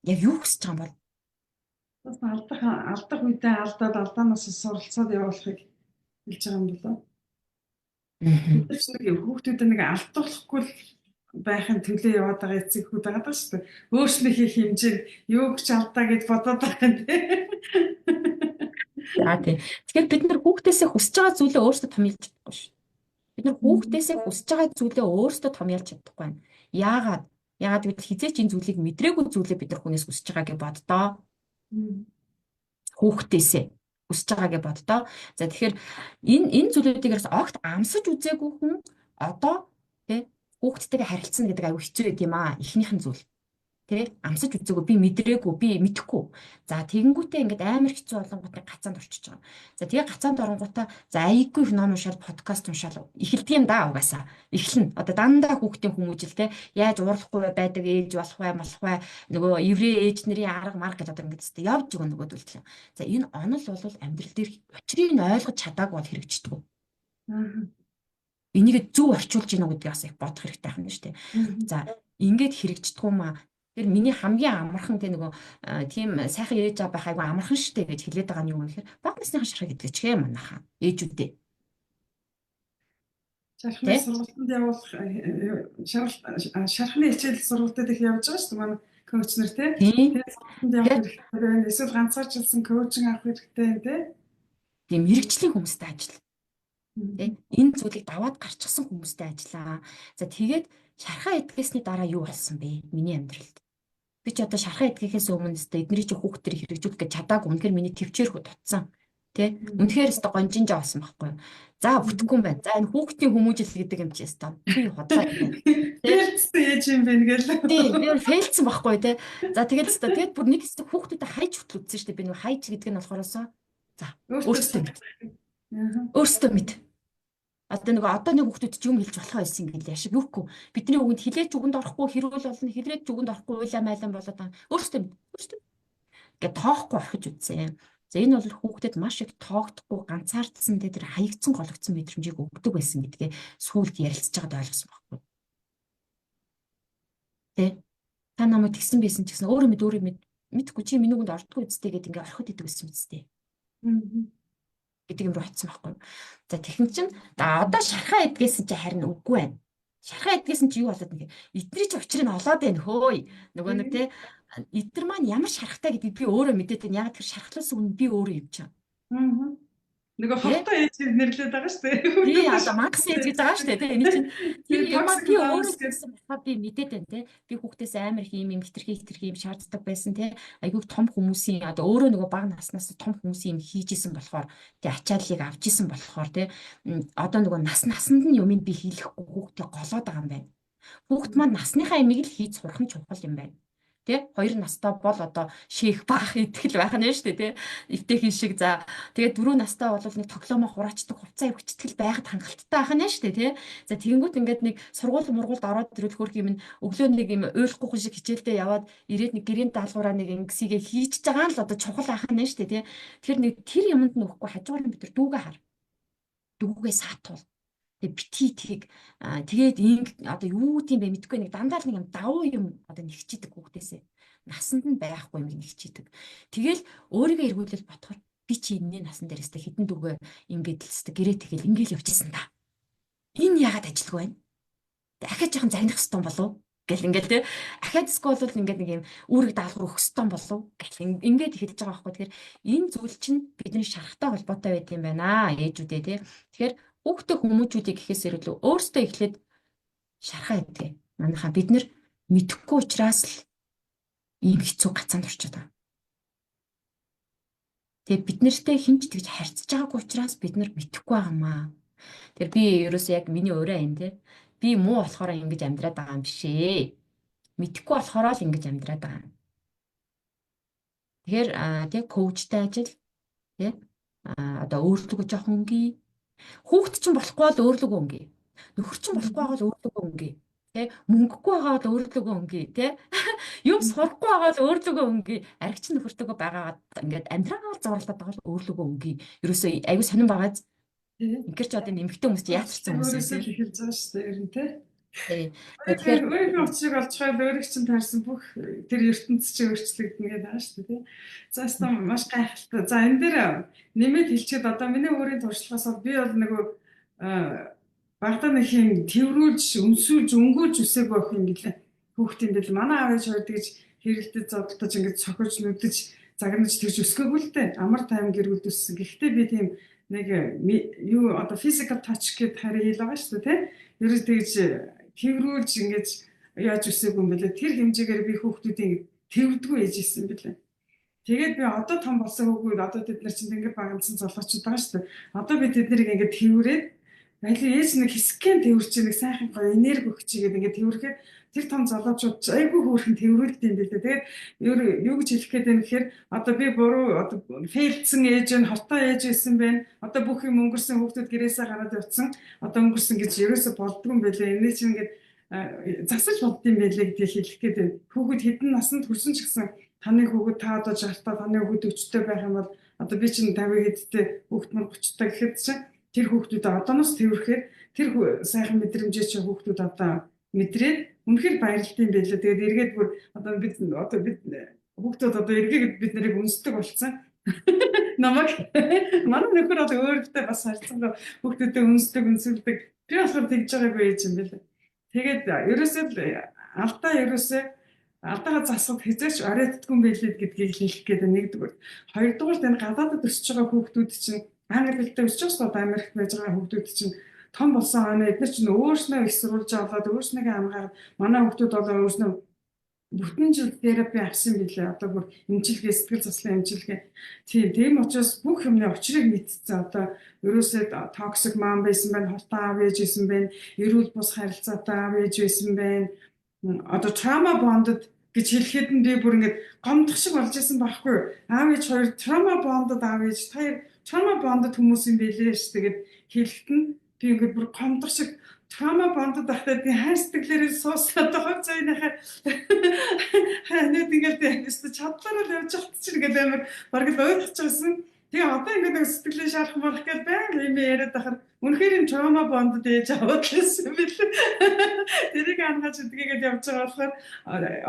Яг юу хүсэж байгаа юм бол? Бас алдах үедээ алдаад алдаанаас суралцаад явуулахыг хэлж байгаа юм болоо. Бид ч нэг хүүхдүүдэд нэг алдуулахгүй байхын төлөө яваад байгаа эцэгүүд байгаа даа шүү дээ. Өөрчлөх хийх хэмжээ юу ч алдаа гэж бодоод байгаа юм тий. За тийм. Тэгэхээр бид нар хүүхдээсээ хүсэж байгаа зүйлээ өөрсдөө томьёолж чадахгүй шүү. Бид нар хүүхдээсээ хүсэж байгаа зүйлээ өөрсдөө томьёолж чадахгүй байна. Яагаад? Яагаад гэвэл хизээч энэ зүйлийг мэдрээгүй зүйлээ бид нар хүнээс хүсэж байгаа гэж боддоо. Хүүхдээсээ хүсэж байгаа гэж боддоо. За тэгэхээр энэ зүйлүүдийг огт амсаж үзээгүй хүн одоо тий хүүхдтэйгээ харилцана гэдэг аюу хэцүү байт юм аа. Эхнийхэн зүйл. Тэ амсаж үзээгүй би мэдрээгүй би мэдэхгүй. За тэгэнгүүтээ ингээд амар хэцүү болонгуудыг гацаанд орчиж байгаа. За тэгээ гацаанд оронгуудаа за айгүй их ном уншаал подкаст уншаал эхэлдэг юм да угаасаа. Эхлэн одоо дандаа хүүхдийн хүмүүжил те яаж уурлахгүй байдаг ээж болох бай молох бай нөгөө еврей ээж нарын арга марга гэж одоо ингээд тест явж байгаа нөгөөдөл. За энэ онол бол амьдрал дээр учрыг нь ойлгож чадаагүй бол хэрэгждэг. Энийг зөв орчуулж гинэ гэдгийг бас их бодох хэрэгтэй байна шүү дээ. За ингээд хэрэгждэг юм аа. Тэр миний хамгийн амархан тэ нөгөө тийм сайхан ээж аваа байх айгу амархан штэ гэж хэлээд байгаа нь юу вэ гэхээр баг насныхан шархаг гэдэг ч юм манайхаа ээжүүдээ. Шархны сургалтанд явуулах шархны хичээл сургалтад их явж байгаа шүү дээ. Манай коуч нар тий. Тийм. Тэгээд сургалтанд явах Тэгэхээр хэрэгтэй байна. Эсвэл ганцаарчилсан коучинг авах хэрэгтэй юм тий. тийм мэрэгжлийн хүмүүстэй ажил. Тэ Мгм. энэ зүйлийг даваад гарчихсан хүмүүстэй ажиллаа. За тэгээд шархаа эдгээсний дараа юу болсон бэ? Миний амьдралд. Би ч одоо шархаа эдгэхээс өмнө өстой эдний чи хүүхдэр хэрэгжүүлэх гэж чадаагүй. Үнэхээр миний төвчээр дутсан. Тэ үнэхээр өстой гонжинжаа болсон байхгүй юу? За бүтэхгүй юм байна. За энэ хүүхдийн хүмүүжил гэдэг юм чи өстой. Түй худлаа юм байна. Тэ Фэлцсэн ээж юм байна гэл. тий би өөр фейлцсэн байхгүй те. За тэгээд өстой тэгээд бүр нэг хэсэг хүүхдүүдэд хайж хөтл үзсэн шүү дээ. Би нэг хайж гэдэг нь болохоорсоо. За Өөртөө өөртөө мэд. чадах. Аа. Өөртөө мэд. Одоо нэг хүүхдүүд ч юм хэлж болох байсан юм гээл яшиг юухгүй. Бидний үгэнд хилээч үгэнд орохгүй хэрүүл болно хилээч үгэнд орохгүй уйлаа майлан болоод байгаа. Өөртөө ингээд тоохгүй орхиж үзсэн. За энэ бол хүүхдэд маш их тоогдохгүй ганцаардсан тэр хаягдсан гологдсон мэдрэмжийг өгдөг байсан гэдгээ сүүлд ярилцж байгаад ойлгосон байхгүй. Тэ та намайг тэгсэн байсан ч гэсэн өөрөө мэдхгүй чи миний үгэнд ордгоо үсттэй гэдэг ингээд орхид идэг байсан үсттэй гэдэг юм руу очсон байхгүй. За техник чинь одоо шархаа эдгээсэн чи харин үгүй байна. Шархаа эдгээсэн чи юу болоод нэг эдний чи учрыг нь олоод байна хөөй. Нөгөө нэг те эдгэр маань ямар шархтай гэдгийг би өөрөө мэдээд байна. Яг тэр шархлаас өмнө би өөрөө юм чинь. Аа. Нөгөө Тэ? хортоо ээж нэрлээд байгаа шүү дээ. Би одоо макс ээж гэж байгаа шүү дээ. Тэ энэ чинь тийм юм би өөрөө гэсэн болохоор би мэдээд байна те. Би хүүхдээс амар их юм хитрхи юм шаарддаг байсан те. Айгүй том хүмүүсийн одоо өөрөө нөгөө бага наснаас том хүмүүсийн юм хийж исэн болохоор тэ ачааллыг авч исэн болохоор те. Одоо нөгөө насанд нь юмыг би хийлэхгүй хүүхдээ голоод байгаа юм байна. Хүүхд маань насныхаа ямиг л хийж сурах нь чухал юм байна. Тэ 2 настай бол одоо шээх баах итгэл байх нь шүү дээ тэ эвтэйхэн шиг за тэгээд 4 настай бол нэг тоглоомоо хураачдаг хувцас авчтгэл байхад хангалттай байх нь шүү дээ тэ за тэгэнгүүт ингээд нэг сургууль мургуулд ороод ирвэл хөрх юм өглөө нэг юм ойлгохгүй шиг хичээлдээ яваад ирээд нэг гэрийн даалгавраа нэг ингэсийгээ хийж байгаа нь л одоо чухал байх нь шүү дээ тэ тэгэхээр нэг тэр юмд нь өгөхгүй хажуугаар нь бид нар дүүгээ хар дүүгээ саатуул тэгээ битгий тийг тэгээд одоо юу тийм бэ мэдгүй нэг дандаа л нэг юм давуу юм одоо нэгчидэг хүүхдээсээ насанд нь байхгүй юм нэгчидэг. Тэгэл өөрийгөө эргүүлэл бодохоор би чи энэний насан дээрээс хэдэн дүүгээ ингээд лсдэг гэрээ тэгэл ингээл явчихсан та. Энэ яагаад ажилгүй байна? Ахиад жоохон загнах хэвээр болов гэл ингээл те ахиад скол бол ингээд нэг юм үүрэг даалгавар өгөх хэвээр болов гэл ингээд хэлж байгаа байхгүй. Тэгэхээр энэ зүйл чинь бидний шарахтай холбоотой байд юм байна ээжүүдээ те. Тэгэхээр хүүхдээ хүмүүжүүдийг гэхээс илүү өөрсдөө эхлээд шархаа идгээ. Манайхаа бид нар мэдэхгүй учраас л ийм хэцүү гацаанд орчод байгаа. Тэгээ бид нартэй хинч тэгж харьцаж байгаагүй учраас бид нар мэдэхгүй байгаамаа. Тэр би ерөөсөө яг миний ураа энэ те. Би муу болохоор ингэж амьдраад байгаа юм биш ээ. Мэдэхгүй болохоор л ингэж амьдраад байгаа юм. Тэгэхээр тэг коучтай ажил те одоо өөрлөгөө жоохон өнгий хүүхд чинь болохгүй бол өөрлөгөө өнгий. Нөхөр чинь болохгүй бол өөрлөгөө өнгий. Тэ мөнгөгүй байгаа бол өөрлөгөө өнгий, тэ? Юм сурахгүй байгаа бол өөрлөгөө өнгий. Аригч нөхөртөөгөө байгаагаад ингээд амьдрал зурлаад байгаа бол өөрлөгөө өнгий. Ерөөсөө аюу сонирн байгааз. Ингээр ч одоо нэмэгтэй хүмүүс чи яатарсан хүмүүс Өөрөөсөө л эхэлж байгаа шүү дээ ер нь тий. Тэгэхээр өөрийнхөө учрыг олж байгаад өөрийг чинь таарсан бүх тэр ертөнц чинь өөрчлөгдөн гэдэг байгаа шүү дээ тий. За өстө маш гайхалтай. За энэ дээр нэмээд хэлчихэд одоо миний өөрийн туршлагаас би бол нөгөө багтаа нэг юм тэрвүүлж өнсүүлж өнгөөж үсээг байх юм гэлээ. Хүүхдийн дэл манай аав ээж хоёр тэгж хэрэлдэж зодтолж ингэж цохиж нүдэж загнаж тэгж өсгөөгүй л дээ. Амар тайван гэрүүлд өссөн. Гэхдээ би тийм нэг юу одоо physical touch гэдэг харин хэл байгаа шүү дээ тий. Ерөөс тэгж тэрвүүлж ингэж яаж үсээгүй юм бэлээ. Тэр хэмжээгээр би хүүхдүүдийн тэрвдгүү ээжсэн бэлээ. Тэгээд би одоо том болсон хүүхдүүд одоо тэд нар чинь ингээд багамсан залуучууд байгаа шүү дээ. Одоо би тэднийг ингээд тэрврээд байли ээж нэг хэсгэн тэрвэрч нэг сайхан гоё энерги өгч игээд ингээд тэрвэрхээр тэр том залуучууд айгүй хөөрхөн тэрвэрлэдэг юм билээ. Тэгээд юу гэж хэлэх гээд байна гэхээр одоо би буруу одоо фейлдсэн ээж нь хортоо ээж байсан байна. Одоо бүх юм өнгөрсөн хүүхдүүд гэрээсээ гараад явцсан. Одоо өнгөрсөн гэж ерөөсө болдгүй юм билээ. Энийг чинь ингээд засаж болд юм байлээ гэдгийг хэлэх гээд байна. Хүүхэд хэдэн наснд хүрсэн ч гэсэн таны хүүхэд та одоо 60-та таны хүүхэд 40-тэй байх юм бол одоо би чинь 50 хэдтэй хүүхэд мань 30-тай гэхэд чинь тэр хүүхдүүдээ одооноос тэрвэрхээр тэр сайхан мэдрэмжээ чинь хүүхдүүд одоо мэдрээд үнэхээр баярлалтай юм байлаа. Тэгээд эргээд бүр одоо бид хүүхдүүд одоо эргээд бид нарыг үнсдэг болсон. Намайг манай нөхөр одоо өөртөө бас харьцангуй хүүхдүүдэд үнсүүлдэг. Би болохоор тэгж байгаагүй юм байлаа. Тэгээд ерөөсөө алдаа ерөөсөө алдаага засахад хязгаарч оройтдгүй юм байлээ гэдгийг хэлэх гээд нэгдүгээр. Хоёрдугаар энэ гадаадд өсөж байгаа хүүхдүүд чинь англи хэлтэй өсөж байгаа сууд Америкт байж байгаа хүүхдүүд чинь том болсон хойно эдгээр чинь өөрснөө их сурвалж аваад өөрснөө амгаад манай хүүхдүүд бол өөрснөө бүтэн жил терапи авсан билээ. Одоо бүр эмчилгээ, сэтгэл заслын эмчилгээ. Тийм учраас бүх юмны учрыг мэдсэн. Одоо ерөөсөө токсик мам байсан байна, хурдан аав ээж байсан байна, эрүүл бус харилцаатай аав ээж байсан байна. Одоо trauma bonded гэж хэлэхэд нь би бүр ингэж гомдох шиг болж исэн байхгүй юу? Аав ээж хоёр trauma bonded аав ээж хоёр trauma bonded хүмүүс юм билээ ш. Тэгээд хэлэхэд нь би ингэж бүр гомдох шиг trauma bonded байхдаа би хайр сэтгэлээрээ суусаад байгаа зөөнийхээ ханаад ингээд чадлаараа л явж хат чинь гэдэг амар бараг л ойлгож байгаасэн. Тэгээ одоо ингээд нэг сэтгэлээ шаарах болох гэж байнга юм яриад байхад үнэхээр энэ trauma bonded ээж аваад лсэн билээ. Тэрийг ангаж үдгээгээд явж байгаа болохоор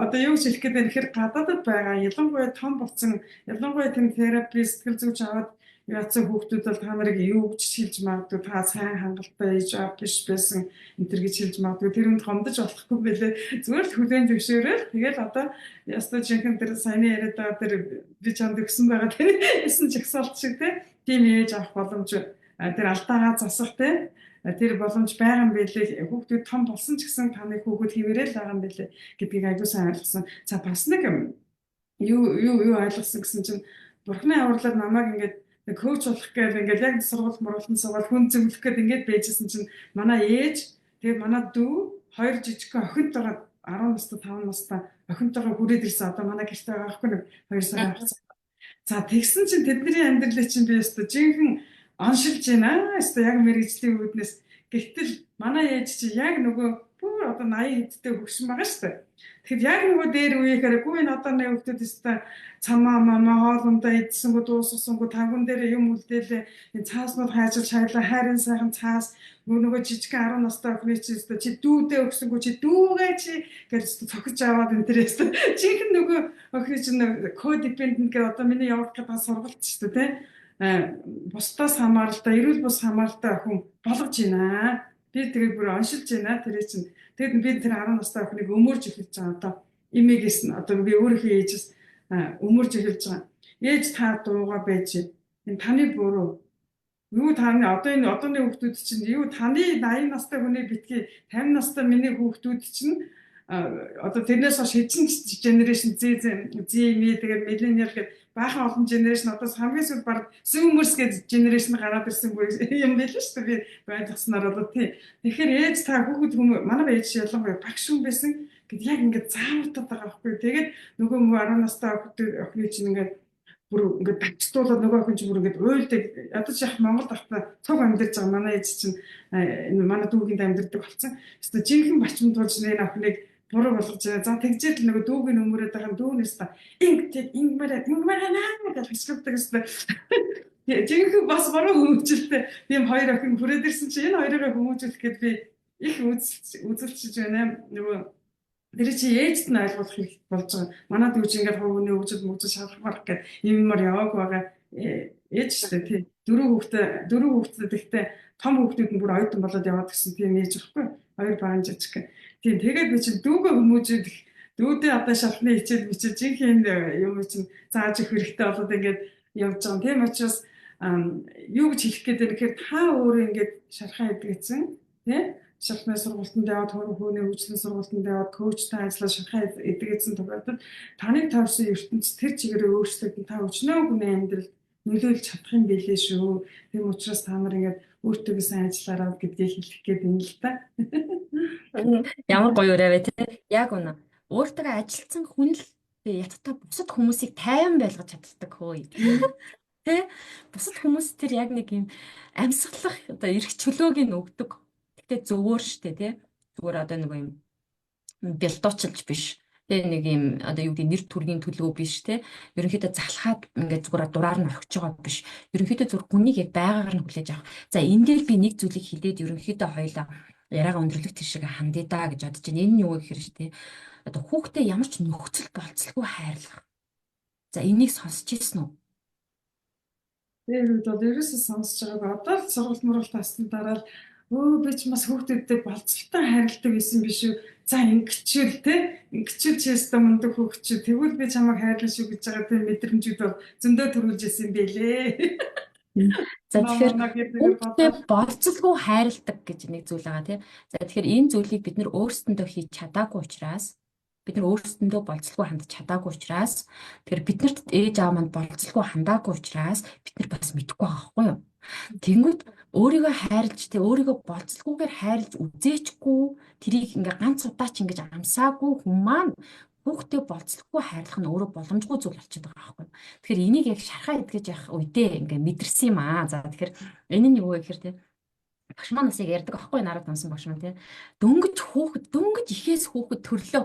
одоо юу гэж хэлэх гээд байна гэхээр гадаадд байгаа ялангуяа том болсон ялангуяа тийм терапи сэтгэл зүйч аваад яатсан хүүхдүүд бол та нарыг юу гэж шилж магадгүй та сайн хангалттай ээж аав биш байсан энэ төр гэж шилж магадгүй тэр үнд гомдож болохгүй байлээ зүгээр л хүлэн зөвшөөрөөл тэгэл одоо ястаа жинхэнэ тэр сайн яриад байгаа тэр би чамд өгсөн байгаа тэр эсэн жагсаалт шиг тийм ээж авах боломж тэр алдаагаа засах тэр боломж байгаа юм байлээ хүүхдүүд том болсон ч гэсэн таны хүүхэд хിവэрэл байгаа юм байлээ гэдгийг аягүй сайн ойлгосон. За бас нэг юу ойлгосон гэсэн чинь Бурхны авралаар намайг ингээд коуч болох гэж ингээд яг сургууль мургалтан суугаад хүн зөвлөх гээд ингээд байжсэн чинь манай ээж тэгээд манай дүү хоёр жижигхэн охинт байгаа 10 настай 5 настай охинтойгоо хүрээд ирсэн одоо манай гэрте байгаа аахгүй нэг 2 сарын хугацаа. За тэгсэн чинь тэдний амьдралыг чинь би өстө жинхэнэ оншилж байна. Өстө яг мэрэгжлийн үүднээс гэтэл манай ээж чи яг нөгөө бүр одоо 80 хэдтэй хөгшин байгаа шүү дээ. Тэгэхэд яг нөгөө дээр үеийнхээ гүү энэ одоо нэг хүүхдүүд өстө цамаа мамаа хоолундаа идсэнгүү дуусгасангүү тавган дээр юм үлдээлээ энэ цааснууд хайжил шайлаа хайрын сайхан цаас нөгөө жижиг 10 настай охины чи өстө чи дүүдээ өгсөнгүү чи дүүгээ чи гэж өстө цохиж аваад энэ дээр өстө жинхэнэ нөгөө охины чинь codependent гэдэг одоо миний явах гэдэг сургалт шүү дээ бусдаас хамааралтай эрүүл бус хамааралтай охин болгож байна. Би тэгээд бүр оншилж байна тэрээ чинь. Тэгэд би тэр 10 настай охиныг өмөрж эхэлж байгаа одоо имэгээс нь одоо би өөрийнхөө ээжээс өмөрж эхэлж байгаа. Ээж та дууга байж энэ таны буруу. Юу таны одоо энэ одооны хүүхдүүд чинь юу таны 80 настай хүний битгий 50 настай миний хүүхдүүд чинь одоо тэрнээс хойш хэдэн генерашн Z тэгээд millennial гэдэг баахан олон генерашн одоо хамгийн сүүл баг zoomers гэдэг генерашн гараад ирсэн юм байл шүү дээ би ойлгосноор бол тий. Тэгэхээр ээж та хүүхэд манай ээж ялангуяа багш хүн байсан гэд яг ингээд заавартаад байгаа байхгүй. Тэгээд нөгөө 10 настай охины чинь ингээд бүр ингээд бачтуулаад нөгөө охин чинь бүр ингээд уйлдаг ядаж яах Монгол ахта цог амьдарч байгаа манай ээж чинь манай дүүгэнд амьдардаг болсон. Эсвэл жинхэнэ бачмд болж нэг охиныг буруу болгож байгаа. За тэгжээд л нөгөө дүүгийн өмөрөөд байгаа дүүнээс та ингэмээрээ наа гэж хэсэгдэг өстэй. Жинхэнэ бас буруу хүмүүжлээ. Тийм хоёр охин хүрээд ирсэн чинь энэ хоёроо хүмүүжүүлэх гээд би их үзэлчиж байна. Нөгөө тэр чи ээжд нь ойлгох хэрэг болж байгаа. Манай дүүж ингээд хөвгөний хөгжил мөгжил шалгах гээд юммар явааг байгаа. Ээж шүү дээ тий. Дөрөв хүүхдээ гэхдээ том хүүхдүүд нь бүр оюутан болоод яваад гисэн тийм ээж байхгүй. Хоёр баруун жижиг. Тийм тэгээд би чинь дүүгээ хүмүүжүүлэх дүүдээ одоо шалхны хичээл бичиж жинхэнэ юм чинь зааж өгөх хэрэгтэй болоод ингээд явж байгаа. Тийм учраас юу гэж хэлэх гээд байна гэхээр та өөрөө ингээд шархаа эдгэсэн тий шалхны сургалтанд яваад хөрөнгөний хөгжлийн сургалтанд яваад коучтай ажиллаж шархаа эдгэсэн тохиолдолд таныг тавьсан ертөнц тэр чигээрээ өөрчлөгдөн та өчнөө хүний амьдралд нөлөөлж чадах юм билээ шүү. Тийм учраас та нар ингээд өөртөө сайн ажиллаараа гэдгийг хэлэх гээд байна л та. Ямар гоё өрөө вэ те. Яг үнэ. Өөртөө ажилтсан хүн л ятгата бусад хүмүүсийг тайван байлгаж чаддаг хөөе. Тэ бусад хүмүүс тэр яг нэг юм амьсгалах одоо эрх чөлөөг нь өгдөг. Гэтэ зөвөр штэ те. Зүгээр одоо нэг юм бэлдуучилж биш. Тэ нэг юм одоо юу гэдэг нэр төргийн төлөө биш те. Ерөнхийдөө залхаад ингээд зүгээр дураар нь орхиж байгаа биш. Ерөнхийдөө зүгээр хүнийг яг байгаагаар нь хүлээж авах. За энэ дээр би нэг зүйлийг хэлээд ерөнхийдөө хоёлаа яриагаа өндөрлөх тийшээ хандъя да гэж бодож байна. Энэ нь юу гэхээр штэ. Одоо хүүхдээ ямар ч нөхцөл болцолгүй хайрлах. За энийг сонсч ирсэн үү? Тэр үед бол ерөөсөө сонсож байгааг одоо л сургалт мургалт тасны дараа л Өө би ч бас хүүхдүүдтэй болцолтой хайрладаг байсан биш үү? За ингэчүүл те. Ингэчүүл чи өстө мундаг хүүхд чи. Тэгвэл би чамайг хайрлаа шүү гэж байгаа тийм мэдрэмжүүд бол зөндөө төрүүлж ирсэн юм бэлээ. Мгм. За тэгэхээр Намаа гэдгээр хүүхдээ бодоод. болцолгүй хайрладаг гэж нэг зүйл байгаа тийм. За тэгэхээр энэ зүйлийг бид нөр өөрсдөндөө хийж чадаагүй учраас бид нар өөрсдөндөө болцолгүй хандж чадаагүй учраас тэгэхээр биднэрт ээж аав манд болцолгүй хандаагүй учраас бид нар бас мэдэхгүй байгаа байхгүй юу? Тэнгүүд өөрийгөө хайрлж тэ өөрийгөө болцолгүйгээр хайрлж үзээчгүй тэрийг ингээ ганц удаа ч ингэж амсаагүй хүн маань хүүхдээ болцолгүй хайрлах нь өөрөө боломжгүй зүйл болчиход байгаа байхгүй. Тэгэхээр энийг яг шархаа эдгэж явах үедээ ингээ мэдэрсэн юм аа. За тэгэхээр энэ нь юу вэ гэхээр тэ багш маань бас яг ярьдаг аахгүй нараад унсан багш маань тэ дөнгөж ихээс хүүхэд төрлөө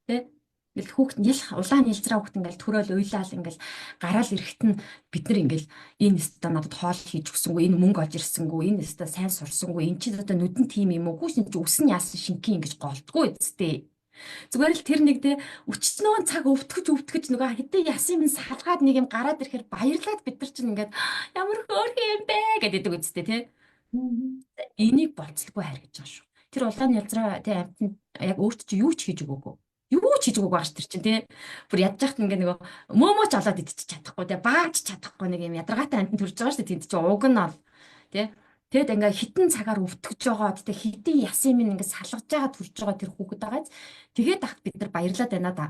тэ ингээл хүүхэд улаан нэлзраа хүүхэд ингээл төрөөл уйлаал ингээл гараал ирэхт нь бид нар ингээл энэ өстө надад хоол хийж өгсөнгүй энэ мөнгө олж ирсэнгүй энэ өстө сайн сурсангүй эн чинь одоо нүдэн тим юм уу хүүш энэ чинь өснө яасан шинхэн ингэж голдгоо эцтэй зүгээр л тэр нэг тэ өчтнөө цаг өвтгөж нөгөө хэдэн ясын минь салгаад нэг юм гараад ирэхээр баярлаад бид нар чинь ингээд ямар хөөрхөн юм бэ гэдэг үсттэй тэ энийг болцлогүй хайр гэж байгаа шүү. Тэр улаан ялзраа тий амтнд яг өөрт чи юу ч хийж өгөөгүй. Юу ч хийж өгөөгүй байгаа ш тэр чинь тий. Бүр ядж яхад ингээ нөгөө мөөмөөч олоод идчих чадахгүй тий. Бааж чадахгүй нэг юм ядаргаатай амтнд төрж байгаа ш тэнд чи уг нь ол тий. Тэгэд ингээ хитэн цагаар өвтгөж байгаа тий хитэн ясын минь ингээ салгаж байгаа төрж байгаа тэр хүүхэд байгааз тэгээд тахт бид нар баярлаад байна да.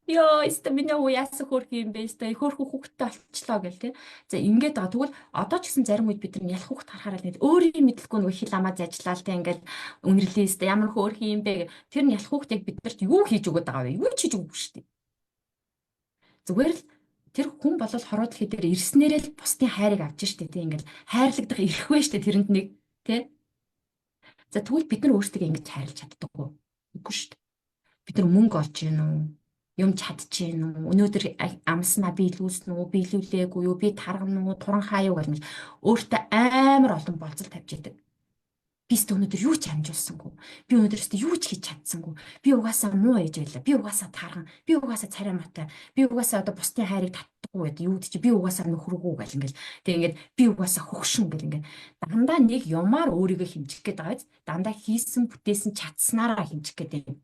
Йоо, өстө миний уу яасан хөөрх юм бэ? Өстө хөөрхөн хүүхдтэй болчихлоо гэл те. За ингээд байгаа. Тэгвэл одоо ч гэсэн зарим үед бид нар ялах хүүхд харахаар л нэг өөрийн мэдлгүй нөгөө хил амаа зажлаа л те ингээд үнэрлээ өстө ямар хөөрх юм бэ? Тэр нь ялах хүүхдийг бид нарт юу хийж өгöd байгаа вэ? Юу ч хийж өгөхгүй шүү дээ. Зүгээр л тэр хүн болол хороод ихэд дээр ирснээрээ л бусдын хайрыг авч штэ те. Ингээд хайрлагдах ирэх вэ штэ тэрэнд нэг те. За тэгвэл бид нар өөрсдөө ингэж хайрлаж чаддаггүй. Үгүй штэ. Бид нар мөнгө олж гин үү? Юм чадчихээн үү? Өнөөдөр амснаа биелүүлсэн үү? Биелүүлээгүй юу? Би таргана уу? Туран хаа юу гэж өөртөө амар олон болцол тавьж идэг. Би ч өнөөдөр юу ч амжуулсангүй. Би өнөөдөр ч юу ч хийж чадсангүй. Би угаасаа муу ээж байлаа. Би угаасаа тарган. Би угаасаа царай матай. Би угаасаа одоо бусдын хайрыг татдаггүй гэдэг. Юу гэж би угаасаа нөхрөгөө гэл ингээл. Тэг ингээд би угаасаа хөгшин гэл ингээд. Дандаа нэг юмар өөрийгөө хэмжих гээд байгаа биз. Дандаа хийсэн бүтээсэн чадсанараа хэмжих гээд байна.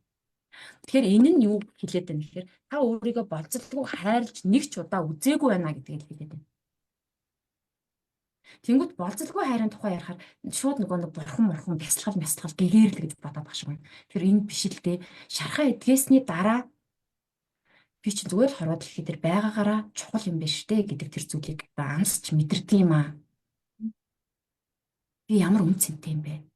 Тэгэхээр энэ нь юу хэлээд байна гэхээр та өөрийгөө болцолтгүй хайрлж нэг ч удаа үзээгүй байна гэдгийг хэлээд байна. Тэнгүүд болцолгүй хайрын тухай ярихаар шууд нөгөө нэг бурхан бясалгал гэгэрл гэж бодоод багш байна. Тэгэхээр энэ биш л дээ. Шархаа эдгээсний дараа би чи зүгээр л хорвоод хэлэхэд тэр байгаагаараа чухал юм байна штэ гэдэг тэр зүйлийг амсч мэдэрдэг юм аа. Би ямар үн цэнтэй юм бэ?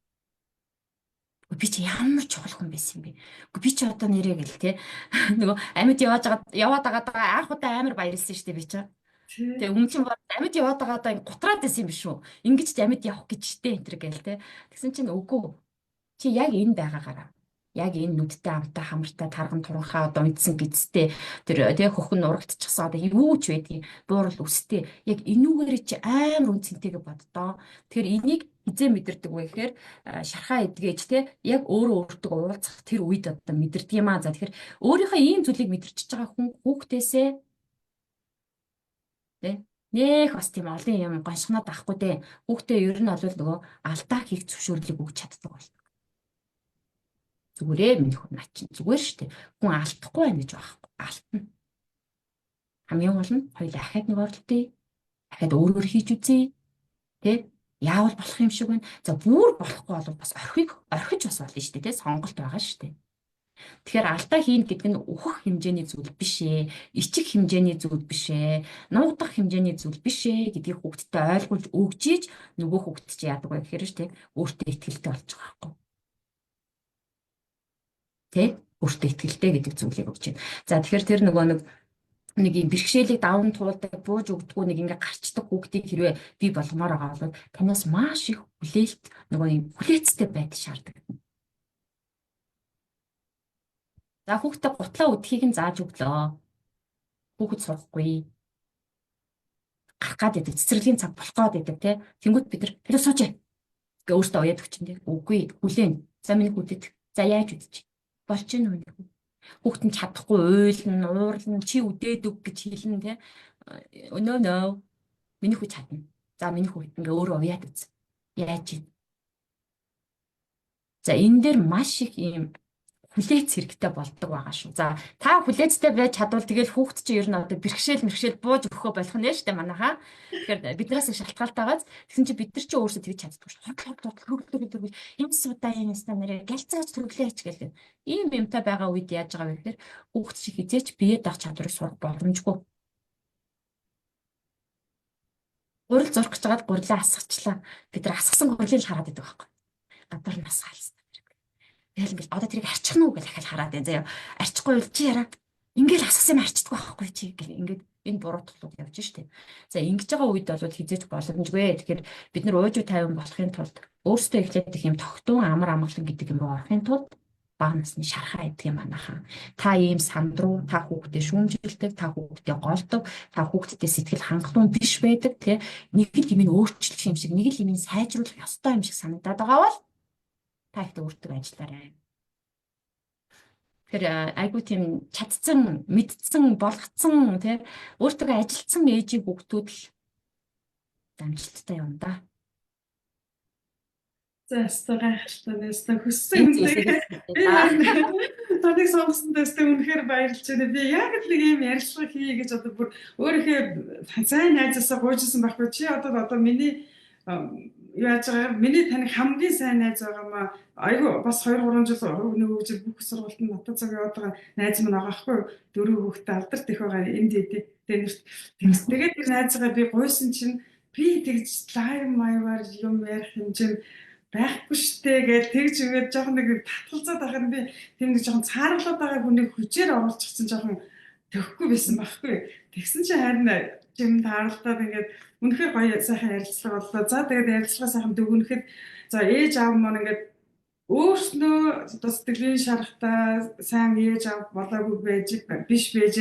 Би чи ямар чухал хүн байсан юм бэ? Би чи одоо нэрээ гэл те. Нөгөө амьд яваад байгаа анх удаа амар баярлсан шүү дээ би чи. Тэгээ өмнө чинь амьд яваад байгаа одоо гутраад байсан юм биш үү? Ингэж ч амьд явах гэж штэ энэ төр гээл те. Тэгсэн чинь үгүй. Чи яг энэ байгаагаараа. Яг энэ нүдтэй амтай хамартай тарган туранхаа одоо мэдсэн гизтэй тэр тэгээ хөхн урагдчихсан одоо юу ч байдгийг буурал үстэй яг энүүгээр чи амар үн цэнтэйгээ боддоо. Тэгэхээр энийг хизээ мэдэрдэг вэ гэхээр шархаа эдгэж те яг өөрөө өөртөө уулзах тэр үед одоо мэдэрдэг юм аа. За тэгэхээр өөрийнхөө ийм зүйлийг мэдэрчиж байгаа хүн хүүхдээсээ те нэх бас тийм олон юм гоншгоноод авахгүй те хүүхдээ ер нь бол нөгөө алдаа хийх зөвшөөрлийг өгч чаддаг бол. Зүгээрээ минь хүн начин зүгээр штэ. Хүн алдахгүй байна гэж байхгүй. Алтна. Хамгийн гол нь хоёул ахад нэг оролтыг ахад өөрөөр хийж үзье. Тэ? Яавал болох юм шиг байна. За бүр болохгүй бол бас орхиж бас болно штэ. Тэ? Сонголт байгаа штэ. Тэгэхээр алдаа хийн гэдэг нь ухах хэмжээний зүйл биш ээ. Ичих хэмжээний зүйл биш ээ. Нуугдах хэмжээний зүйл биш ээ гэдгийг хүүхдэд ойлгуулж өгчиж нөгөө хүүхд чи яадаг вэ гэхээр штэ. Өөртөө ихтгэлтэй болж байгаа байхгүй. Тэ өөртөө ихтгэлтэй гэдэг зүйлийг өгч байна. За тэгэхээр тэр нөгөө нэг юм бэрхшээлийг даван туулдаг, бууж өгдөггүй нэг ингээ гарчдаг хүүхдийг хэрвээ би болгомоор байгаа бол танаас маш их хүлээлт нөгөө юм хүлээцтэй байдаг шаарддаг. За хүүхдээ гутлаа үдхийг нь зааж өглөө. Хүүхэд сурахгүй. Гарах гад идэг, цэцэрлэгийн цаг болох гад идэг те. Тэнгүүт бид нар сууж гээ өөртөө уяад өгчин те. Үгүй хүлээн. За миний хүүдэд. За яаж үдчих? Болж гин үү? Хүүхэд нь чадахгүй уйлна, уурлна, чи үдээд өг гэж хэлнэ те. Нөө. Миний хүү чадна. За миний хүү ингээ өөрөө уяад үз. Яаж ийн? За энэ дээр маш их ийм хүлээц хэрэгтэй болдог байгаа шүү. За та хүлээцтэй байж чадвал тэгэл хүүхд чинь ер нь одоо бэрхшээл бууж өгөхөө болох нь шүү дээ манайхаа. Тэгэхээр биднээс их шалтгаалтайгаас тэгсэн чинь бид нар чинь өөрсдөө тэгж чаддгүй шүү. Хотлол хөргөлдөг юм суудаа юм ста нэрээ гэлцаач төрлөөч гэдэг. Ийм юмтай байгаа үед яаж байгаа вэ гэхээр хүүхд чинь хизээч бие даах чадварыг сурах боломжгүй. Гурил зурх гэж байгаад гурилаа асгачлаа. Бид нар асгасан гурилыг хараад идэг байхгүй. Гадар нас хаалсан. Тэгэл ингээл одоо тэрийг арчих нь уу гэж дахиад хараад байна заяа. Арчихгүй бол чи яраа. Ингээл асгасан юм арчдаггүй байхгүй чи гэх ингээд энэ буруутгалууд явж штэ. За ингэж байгаа үед бол хизээч боломжгүй. Тэгэхээр бид нар уужуу тайван болохын тулд өөрсдөө эхлээд их юм тогтун амар амгалан гэдэг юм руу орохын тулд бага насны шархаа идэх юм анахан. Та ийм санд руу та хүүхдээ шүүмжилдэг, та хүүхдээ голдог, та хүүхдэд сэтгэл хангалуун биш байдаг тий. Нэг л юм өөрчлөх юм шиг, нэг л юм сайжруулах ёстой юм шиг санагдаад байгаа бол та ихтэй өөртөө ажиллаарай. Тэгэхээр айгуу тийм чадсан, мэдсэн, болгоцсон тий өөртөө ажилтсан ээжийн хүүхдүүд л амжилттай юм да. За ястаа гайхалтай нэстэ хүссэн юм. Таныг сонгосондоо үнэхээр баярлж байна. Би яг л нэг юм ярилцлага хий гэж одоо бүр өөрийнхөө сайн найзаасаа гуйжсэн байхгүй чи одоо миний яаж байгаа миний таны хамгийн сайн найз байгаа маа айгу бас 2 3 жил нэг жил бүх сургуультанд натад цаг яваад байгаа найз минь байгаа хгүй 4 хүүхдээ алдарт их байгаа энд тэгээд тэр найзгаа би гуйсан чинь би тэгж лайв маягаар юм ярих хэмжээ байхгүй штэ гэж тэгж өгөөд жоохон нэг татгалзаад байгаа нь би тийм нэг жоохон цааргалаад байгаа хүнийг хүчээр оруулчихсан жоохон төгөхгүй байсан байхгүй. Тэгсэн чинь харин юм таарлаад ингээд үнэхээр гоё сайхан ярилцлага боллоо. За тэгээд ярилцлага сайхан дүгнэхэд за ээж аав маань ингээд өөрснөө одоо сэтгэлийн шарахтаа сайн ээж аав болоогүй биш байж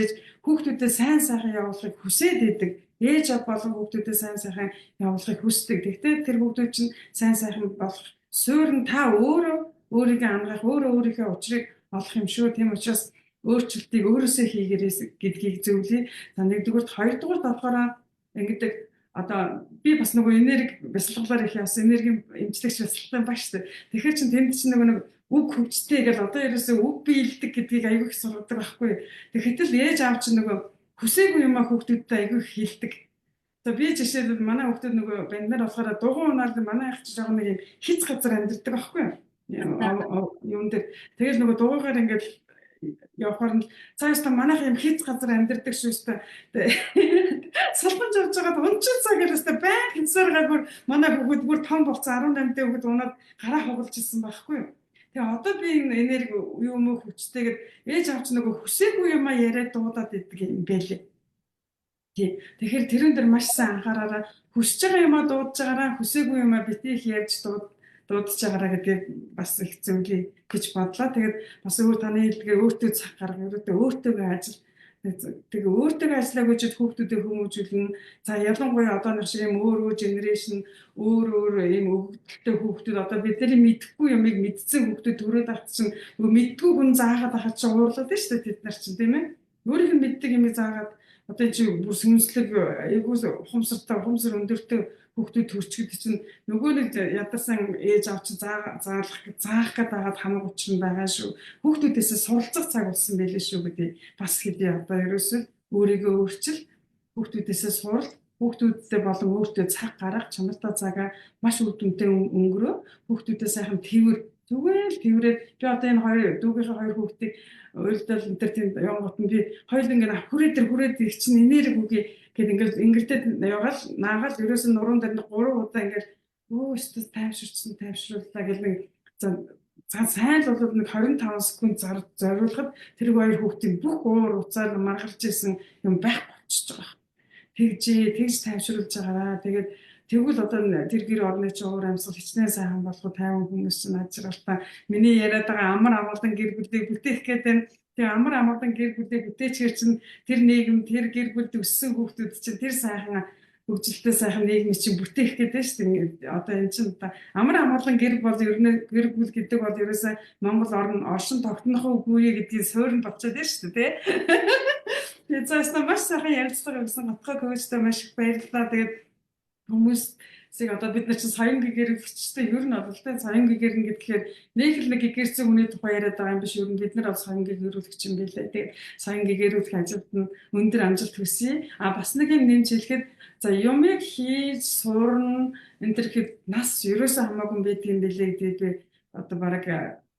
хүүхдүүдэд сайн сайхан явуулахыг хүсээд идэг. Ээж аав болон хүүхдүүдэд сайн сайхан явуулахыг хүсдэг. Тэгтээ тэр хүүхдүүд чинь сайн сайхан болох суурь нь та өөрийгөө ангаах, өөрийнхөө учрыг олох юм шүү. Тийм учраас өөрчлөлтийг өөрөөсөө хийгээрэй гэдгийг зөвлөе. За нэгдүгээр, хоёрдугаар болохоор ингэдэг одоо би бас нөгөө энерги бясалгалаар их явсан энерги эмчлэгч бясалгалтай байна шүү дээ. Тэгэхээр чин тэнд чинь нөгөө нэг үг хөвчтэй гэж одоо ерөөсөө үг биелдэг гэдгийг аягүй их сургадаг байхгүй. Тэгэхдээ л ээж аав чинь нөгөө хүсээгүй юм а хүүхдүүдтэй аягүй их хэлдэг. За би жишээлбэл манай хүүхдүүд нөгөө банднаар болохоор дугуй унаад манай ах чинь жоохон нэг юм хиц газар амьддаг байхгүй. Юм дээр тэгэл нөгөө дугуйгаар ингээд явахаар нь цаашдаа манайх юм хиц газар амьдэрдэг шүү дээ. Салбанж авч байгаад унчин цаг ерөөсөө байн хинсээр гайгүй манай хүүхэд бүр том болсон 18 дэх хүүхэд унаад гараа хугалж ирсэн байхгүй юу. Тэгээ одоо би энэ энерги юм уу хүчтэйгээд ээж авч нөгөө хүсээгүй юм а яриад дуудаад идэг юм байлээ. Тэгэхээр тэрэн дээр маш сайн анхаараараа хүсэж байгаа юм а дуудаж байгаараа хүсээгүй юм а битгий их ярьж дуудаж байгаараа гэдэг бас их зөвлөе гэж бодлоо. Тэгээд бас өөр таны хэлдгээр өөртөө цаг гаргах, өөртөө ажил тэгээ өөртөө ажиллаа гэж хүүхдүүдэд хүмүүжүүлнэ. За ялангуяа одоо нэг шиг юм өөр генерашн өөр юм өвгдөлттэй хүүхдүүд одоо бидний мэдэхгүй юмыг мэдсэн хүүхдүүд төрөөд авч чинь нөгөө мэдгүй хүн заагаад ахад чинь уурлаад байна шүү дээ тэд нар чинь тийм ээ. Өөрийнх нь мэддэг юмыг заагаад одоо чи бүр сүнслэг айгуус ухамсар өндөртэй хүүхдүүд төрчгөд чинь нөгөө нэг ядарсан ээж аав чинь заах гэдэг хагаад хамаг учир нь байгаа шүү. Хүүхдүүдээс суралцах цаг болсон байлээ шүү гэдэг бас хэдий одоо ерөөсөө өөрийгөө өөрчил хүүхдүүдээс сурал хүүхдүүдтэй болон өөртөө цаг гаргах чанартай цагаа маш үр дүнтэй өнгөрөө хүүхдүүдээ сайхан зүгээр тэрээд би одоо энэ хоёр дүүгийнхээ хоёр хүүхдийг уйлдал энэ төр тийм явгот нь би хоёул ингээд хүрээд их чинь энерги үгүй гэд ингэртээ явгаал наагаал ерөөс нь нуруунд дээр 3 удаа ингээд өөстөс тайвшрууллаа гэл нэг за сайн л бол нэг 25 секунд зориулахад тэр хоёр хүүхдийн бүх уур уцаар маргалж исэн юм байхгүй болчихж байгаа. Тэгж тайвшруулж байгаараа тэгээд тэгвэл одоо тэр гэр орны чинь уур амьсгал хичнээн сайхан болох 50 хүмүүс чинь ажралтаа миний яриад байгаа амар амгалан гэр бүлийг бүтээх гэдэг тэгээ амар амгалан гэр бүлийг бүтээчээр чинь тэр нийгэм тэр гэр бүлд өссөн хүүхдүүд чинь тэр сайхан хөгжилтэй сайхан нийгмийг чинь бүтээх гэдэг шүү дээ. Одоо энэ чинь амар амгалан гэр бол ер нь гэр бүл гэдэг бол ерөөсөө Монгол оршин тогтнохоо үгүй гэдгийг суурь нь болчиход байна шүү дээ. Тэгээд цаашдаа маш сайхан ярилцлага өгсөн Гатхаа коучтой маш их баярлалаа. Тэгээд хүмүүс Одоо бид нар чинь соён гэгэрэлэгчтэй ер нь бол тэ соён гэгэрнэ гэдгээр нэг л нэг гэгэрсэн хүний тухай яриад байгаа юм биш. Ер нь бид нар бол соён гэгэрүүлэгч юм билээ. Тэгээд соён гэгэрүүлэх ажилд нь өндөр амжилт хүсье. Бас нэг юм нэмж хэлэхэд за юмыг хийж сурна энэ төр хэд нас ерөөсөө хамаагүй байдаг юм билээ гэдэг би одоо бараг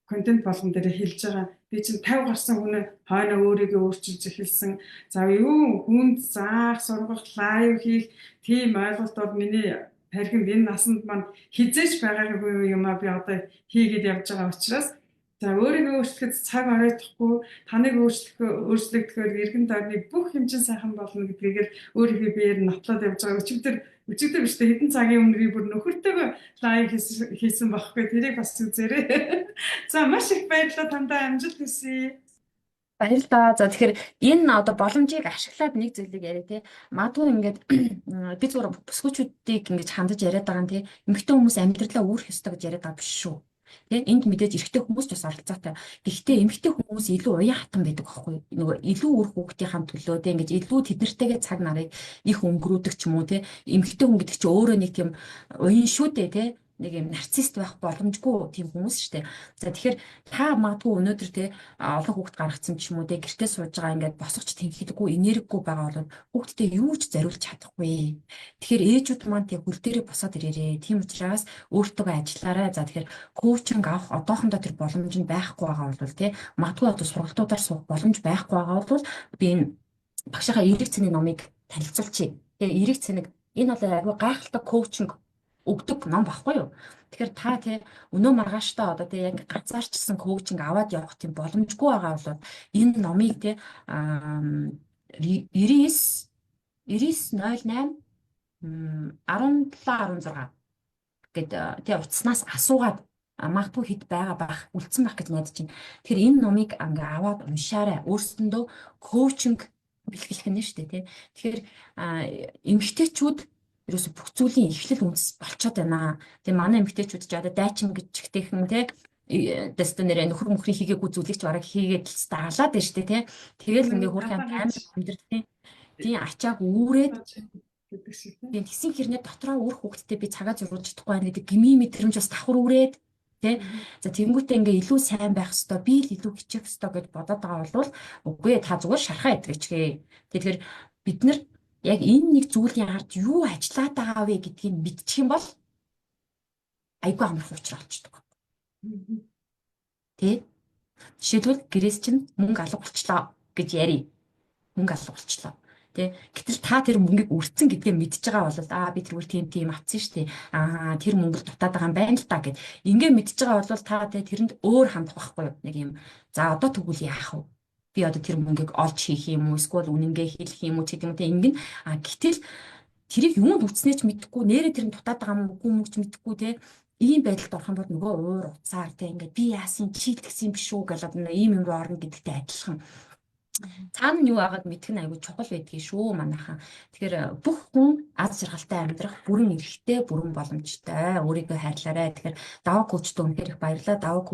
контент болгон дээр хэлж байгаа. Би чинь 50 гарсан хүн хойно өөрийгөө өөрчилж эхэлсэн. За юу хүнд заах, сургах, лайв хийх тийм ойлголт бол миний тархинд энэ насанд маань хизээж байгаагүй юм а би одоо хийгээд явж байгаа учраас за өөрийгөө өөрчлөхөд цаг оройтхгүй таныг өөрчлөгдөхөөр эргэн тойрны бүх хэмжээ сайхан болно гэдгийг л өөрийнхөө биеэр нотлоод явж байгаа. Өчигдөр биш үү хэдэн цагийн өмнө би бүр нөхөртөөгөө лайв хийсэн байхгүй тэрийг бас үзээрэй. За маш их баярлалаа тандаа амжилт хүсье. Баярлалаа. За тэгэхээр энэ одоо боломжийг ашиглаад нэг зүйлийг яриа те. Магадгүй ингээд би зүгээр бүсгүүчүүдийг ингэж хандаж яриад байгаа юм те. Эмэгтэй хүмүүс амьдралаа үүрэх ёстой гэж яриад байгаа биш шүү. Тэ энд мэдээж эрэгтэй хүмүүс ч бас оролцоотой. Гэхдээ эмэгтэй хүмүүс илүү уян хатан байдаг аахгүй. Нөгөө илүү үр хүүхдийнхаа төлөө тэ ингэж илүү тэднэртэйгээ цаг нарыг их өнгөрүүдэг ч юм уу тэ. Эмэгтэй хүн гэдэг чинь өөрөө нэг тийм уян шүү дээ тэ. Нэг юм нарцист байх боломжгүй тийм хүмүүс шүү дээ. За тэгэхээр та магадгүй өнөөдөр те олон хүүхд гаргацсан ч юм уу те гэртээ сууж байгаа ингээд босгоч тэнхлэггүй энергигүй байгаа бол хүүхдтэй юу ч зориулж чадахгүй. Тэгэхээр ээжүүд маань те хөл дээрээ босоод ирээрээ. Тийм учраас өөртөө ажиллаарай. За тэгэхээр коучинг авах одоохондоо тэр боломж нь байхгүй байгаа бол те магадгүй одоо сургалтуудаар суух боломж байхгүй байгаа бол би энэ багшийнхаа эерэг цэний номыг танилцуулчих. Тэгээ эерэг цэнийг энэ бол айгүй гайхалтай коучинг өгдөг ном баггүй юу. Тэгэхээр та тий өнөө маргааштай одоо тий яг ганцаарчсан коучинг аваад явах тийм боломжгүй байгаа бол энэ номыг тий 9908 1716 гэдэг тий утаснаас асуугаад магадгүй хэд байгаа байх үлдсэн байх гэж найдаж байна. Тэгэхээр энэ номыг ингээ аваад уншаарай. Өөрсөндөө коучинг бэлгэлэх нь шүү дээ тий. Тэгэхээр эмэгтэйчүүд ерөөсө бүх зүйлийн эхлэл үндэс болчиход байна. Тэгээ манай эмэгтэйчүүд ч одоо дайчин гэж чихтэйхэн те дэстэ нэрэ нөхөр мөхрийн хийгээгүй зүйлийг ч бараг хийгээд л даалаад байна шүү дээ те. Тэгэл ингээ хөрх юм амар амьдртын тийм ачааг үүрээд гэдэг шиг тийм тэгсэн хэрнээ дотроо үр хүүхдтэй би цагаа зурулж чадахгүй байна гэдэг гмийн мэдрэмж бас давхар үүрээд те. За тэнгуүтээ ингээ илүү сайн байх хэвээр би л илүү хичээх хэвээр гэж бодоод байгаа бол үгүй та зүгээр шархаа идэвчгээ. Тэгэхээр бид нар яг энэ нэг зүйлийн ард юу ажиллаад байгаа вэ гэдгийг мэдчих юм бол айгүй амархан учраа болчихдог. Тэ? Жишээлбэл гэрээс чинь мөнгө алга болчлоо гэж ярий. Мөнгө алга болчлоо. Тэ? Гэтэл та тэр мөнгийг үрцэн гэдгээ мэдчихэж байгаа бол би тэрүүл тийм авцсан шүү дээ. Тэр мөнгө дутаад байгаа юм байна л та гэд. Ингээ мэдчихэж байгаа бол та тэрэнд өөр хандах байхгүй юу? Нэг юм. За одоо тэгвэл яах вэ? Би одоо тэр мөнгийг олж хийх юм уу эсвэл үнэнгээ хэлэх юм уу гэдэг юм те ингэн гэтэл тэрийг юунд үтснээ ч мэдэхгүй нэрээ тэр нь дутаад байгаа юм уу ч мэдэхгүй те ийм байдалд орох юм бол нөгөө уур уцаар те ингээд би яасан чи тэгсэн биш үү гэж одоо ийм юм руу орно гэдэгтэй адилхан цаана нь юу агаад мэдэх нь айгүй чухал байдгийг шүү манайхан. Тэгэхээр бүх хүн аз жаргалтай амьдрах бүрэн эрхтэй бүрэн боломжтой өөрийгөө хайрлаарай. Тэгэхээр даваа коучтой үнэхээр их баярлалаа. Даваа